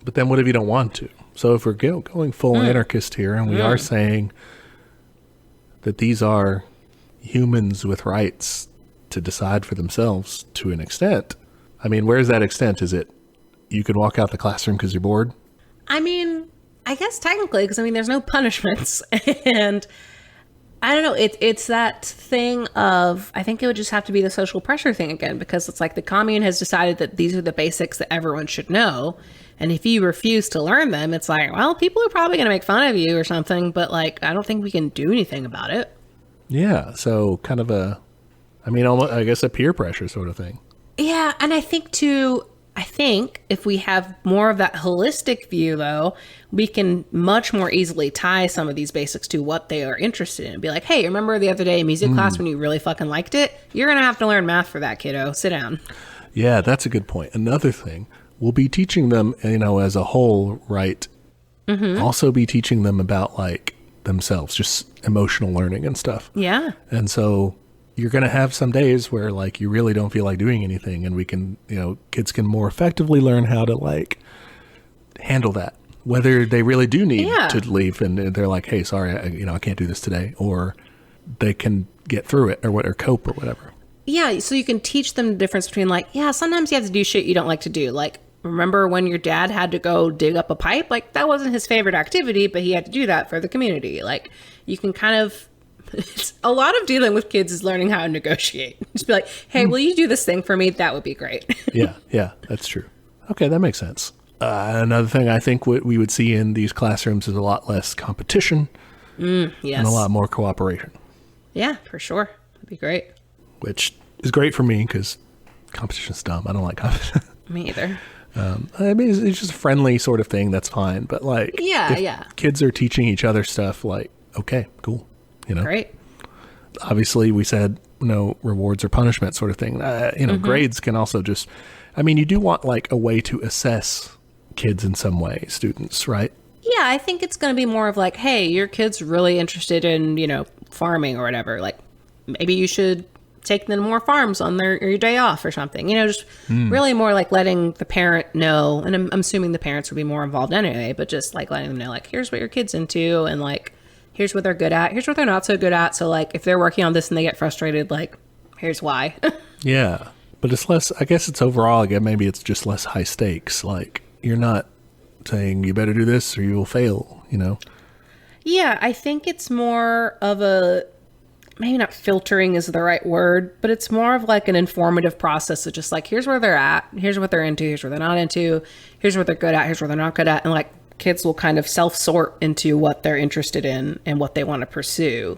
But then what if you don't want to? So if we're going full anarchist here, and we are saying that these are humans with rights to decide for themselves to an extent, I mean, where's that extent? Is it you can walk out the classroom because you're bored? I mean, I guess technically, because there's no punishments. And I don't know, it's that thing of, I think it would just have to be the social pressure thing again, because it's like the commune has decided that these are the basics that everyone should know. And if you refuse to learn them, it's like, well, people are probably going to make fun of you or something, but like, I don't think we can do anything about it. Yeah. So kind of almost, I guess a peer pressure sort of thing. Yeah. And I think if we have more of that holistic view, though, we can much more easily tie some of these basics to what they are interested in. Be like, hey, remember the other day in music class when you really fucking liked it? You're going to have to learn math for that, kiddo. Sit down. Yeah, that's a good point. Another thing, we'll be teaching them, as a whole, right? Also be teaching them about like themselves, just emotional learning and stuff. Yeah. And so you're going to have some days where like you really don't feel like doing anything, and we can, kids can more effectively learn how to like handle that, whether they really do need to leave and they're like, hey, sorry, I can't do this today, or they can get through it or cope or whatever. Yeah, so you can teach them the difference between like, yeah, sometimes you have to do shit you don't like to do. Like, remember when your dad had to go dig up a pipe? Like, that wasn't his favorite activity, but he had to do that for the community. Like, you can kind of, it's a lot of dealing with kids is learning how to negotiate. Just be like, hey, will you do this thing for me? That would be great. Yeah, that's true. Okay, that makes sense. Another thing I think what we would see in these classrooms is a lot less competition and a lot more cooperation. Yeah, for sure. That'd be great. Which is great for me because competition's dumb. I don't like competition. Me either. I mean, it's just a friendly sort of thing. That's fine. But like, if kids are teaching each other stuff, like, okay, cool. Great. Obviously, we said no rewards or punishment sort of thing. Grades can also just, you do want like a way to assess kids in some way, students, right? Yeah, I think it's going to be more of like, hey, your kid's really interested in, farming or whatever. Like, maybe you should take them to more farms on your day off or something. Just really more like letting the parent know. And I'm assuming the parents would be more involved anyway, but just like letting them know, like, here's what your kid's into, and like, here's what they're good at. Here's what they're not so good at. So like, if they're working on this and they get frustrated, like, here's why. Yeah. But it's less, I guess it's overall, again, maybe it's just less high stakes. Like, you're not saying you better do this or you will fail, Yeah, I think it's more of a, maybe not filtering is the right word, but it's more of like an informative process of just like, here's where they're at, here's what they're into, here's what they're not into, here's what they're good at, here's what they're not good at. And like, kids will kind of self-sort into what they're interested in and what they want to pursue.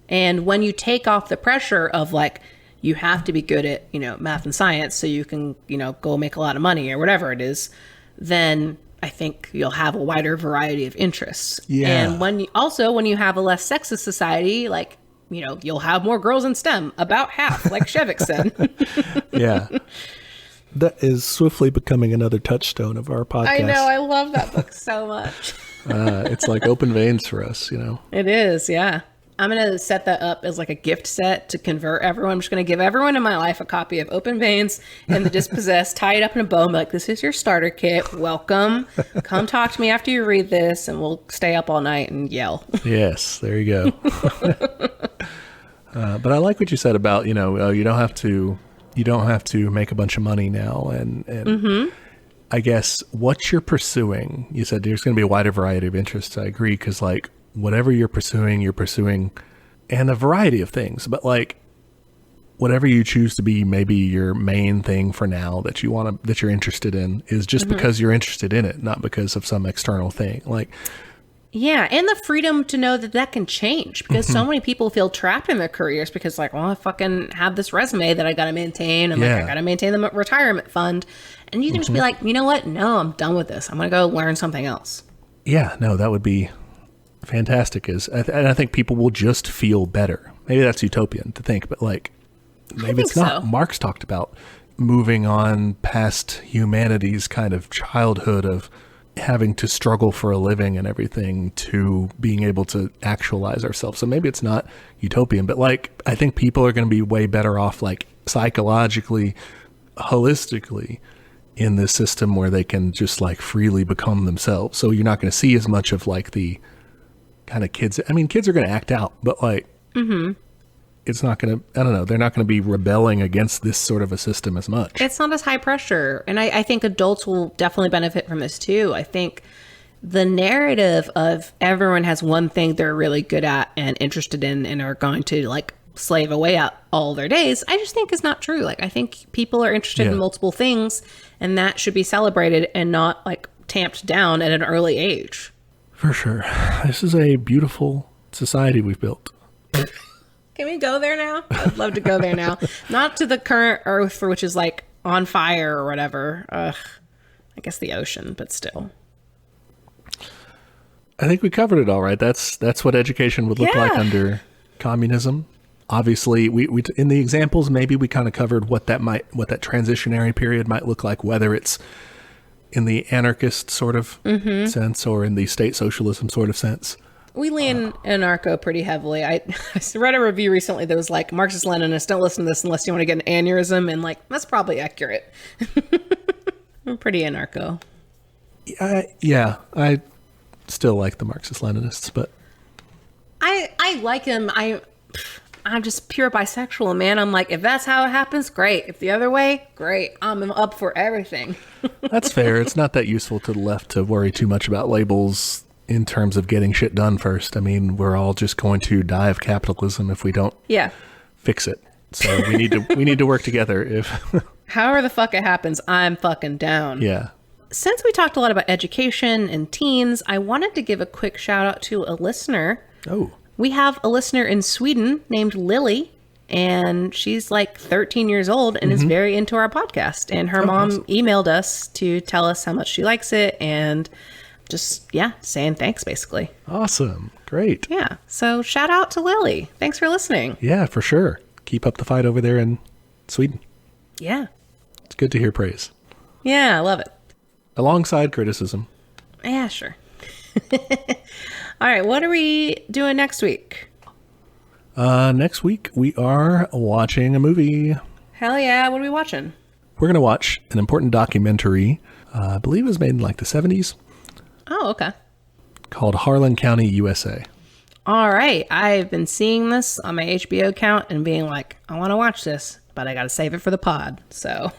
And when you take off the pressure of like, you have to be good at, math and science so you can, go make a lot of money or whatever it is, then I think you'll have a wider variety of interests. Yeah. And when you have a less sexist society, like, you'll have more girls in STEM, about half, like Shevik said. Yeah. That is swiftly becoming another touchstone of our podcast. I know. I love that book so much. It's like open veins for us, It is, yeah. I'm going to set that up as like a gift set to convert everyone. I'm just going to give everyone in my life a copy of Open Veins and The Dispossessed, tie it up in a bow. I'm like, this is your starter kit. Welcome. Come talk to me after you read this and we'll stay up all night and yell. Yes, there you go. But I like what you said about, you don't have to make a bunch of money now. And I guess what you're pursuing, you said there's going to be a wider variety of interests. I agree. Cause like, whatever you're pursuing, and a variety of things, but like whatever you choose to be, maybe your main thing for now that you're interested in is just because you're interested in it, not because of some external thing. Like, yeah. And the freedom to know that can change because so many people feel trapped in their careers because like, well, I fucking have this resume that I got to maintain and like, I got to maintain the retirement fund. And you can just be like, you know what? No, I'm done with this. I'm going to go learn something else. Yeah, no, that would be fantastic. And I think people will just feel better. Maybe that's utopian to think, but like maybe it's not. So. Marx talked about moving on past humanity's kind of childhood of having to struggle for a living and everything to being able to actualize ourselves. So maybe it's not utopian, but like I think people are going to be way better off like psychologically, holistically in this system where they can just like freely become themselves. So you're not going to see as much of like the kind of kids. I mean, kids are going to act out, but like, it's not going to, I don't know, they're not going to be rebelling against this sort of a system as much. It's not as high pressure. And I think adults will definitely benefit from this too. I think the narrative of everyone has one thing they're really good at and interested in and are going to like slave away at all their days, I just think is not true. Like, I think people are interested in multiple things and that should be celebrated and not like tamped down at an early age. For sure. This is a beautiful society we've built. Can we go there now? I'd love to go there now. Not to the current Earth, which is like on fire or whatever. I guess the ocean, but still. I think we covered it all right. That's what education would look like under communism. Obviously, we in the examples, maybe we kind of covered what that transitionary period might look like, whether it's in the anarchist sort of sense or in the state socialism sort of sense. We lean anarcho pretty heavily. I read a review recently that was like, Marxist-Leninists, don't listen to this unless you want to get an aneurysm, and like, that's probably accurate. I'm pretty anarcho. Yeah, I still like the Marxist-Leninists, but... I like him. I'm just pure bisexual, man. I'm like, if that's how it happens, great. If the other way, great. I'm up for everything. That's fair. It's not that useful to the left to worry too much about labels in terms of getting shit done first. I mean, we're all just going to die of capitalism if we don't fix it. So we need to work together. If however the fuck it happens, I'm fucking down. Yeah. Since we talked a lot about education and teens, I wanted to give a quick shout out to a listener. Oh. We have a listener in Sweden named Lily, and she's like 13 years old and is very into our podcast. And her mom emailed us to tell us how much she likes it and just, saying thanks, basically. Awesome. Great. Yeah. So shout out to Lily. Thanks for listening. Yeah, for sure. Keep up the fight over there in Sweden. Yeah. It's good to hear praise. Yeah, I love it. Alongside criticism. Yeah, sure. All right, what are we doing next week? Next week, we are watching a movie. Hell yeah, what are we watching? We're going to watch an important documentary, I believe it was made in like the 70s. Oh, okay. Called Harlan County, USA. All right, I've been seeing this on my HBO account and being like, I want to watch this, but I got to save it for the pod, so...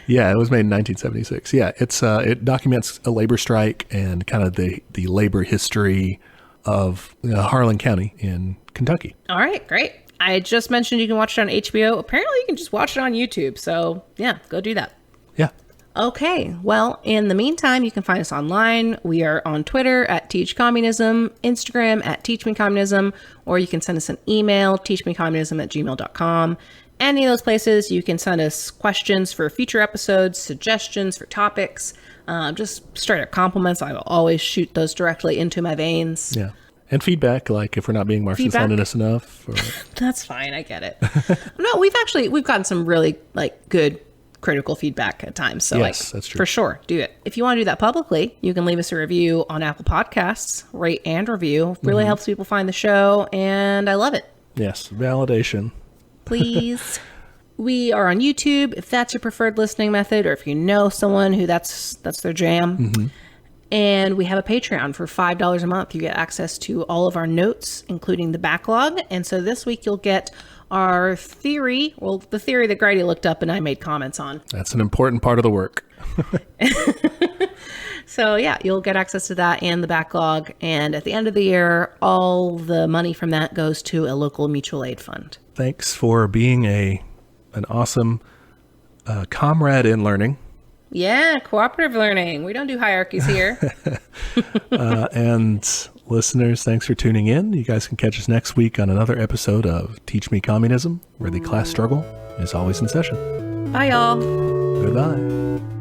Yeah, it was made in 1976. Yeah, it documents a labor strike and kind of the labor history of Harlan County in Kentucky. All right, great. I just mentioned you can watch it on HBO. Apparently, you can just watch it on YouTube. So, yeah, go do that. Yeah. Okay, well, in the meantime, you can find us online. We are on Twitter at teachcommunism, Instagram at teachmecommunism, or you can send us an email, teachmecommunism@gmail.com. Any of those places, you can send us questions for future episodes, suggestions for topics, just straight up compliments. I will always shoot those directly into my veins. Yeah. And feedback, like if we're not being Marxist-Leninist enough. Or... That's fine. I get it. No, we've gotten some really good critical feedback at times. So yes, that's true. For sure, do it. If you want to do that publicly, you can leave us a review on Apple Podcasts, rate and review. Really helps people find the show, and I love it. Yes, validation. Please. We are on YouTube, if that's your preferred listening method, or if you know someone who that's their jam. And we have a Patreon for $5 a month. You get access to all of our notes, including the backlog. And so this week you'll get our theory, the theory that Grady looked up and I made comments on. That's an important part of the work. So yeah, you'll get access to that and the backlog. And at the end of the year, all the money from that goes to a local mutual aid fund. Thanks for being an awesome comrade in learning. Yeah, cooperative learning. We don't do hierarchies here. And listeners, thanks for tuning in. You guys can catch us next week on another episode of Teach Me Communism, where the class struggle is always in session. Bye, y'all. Goodbye.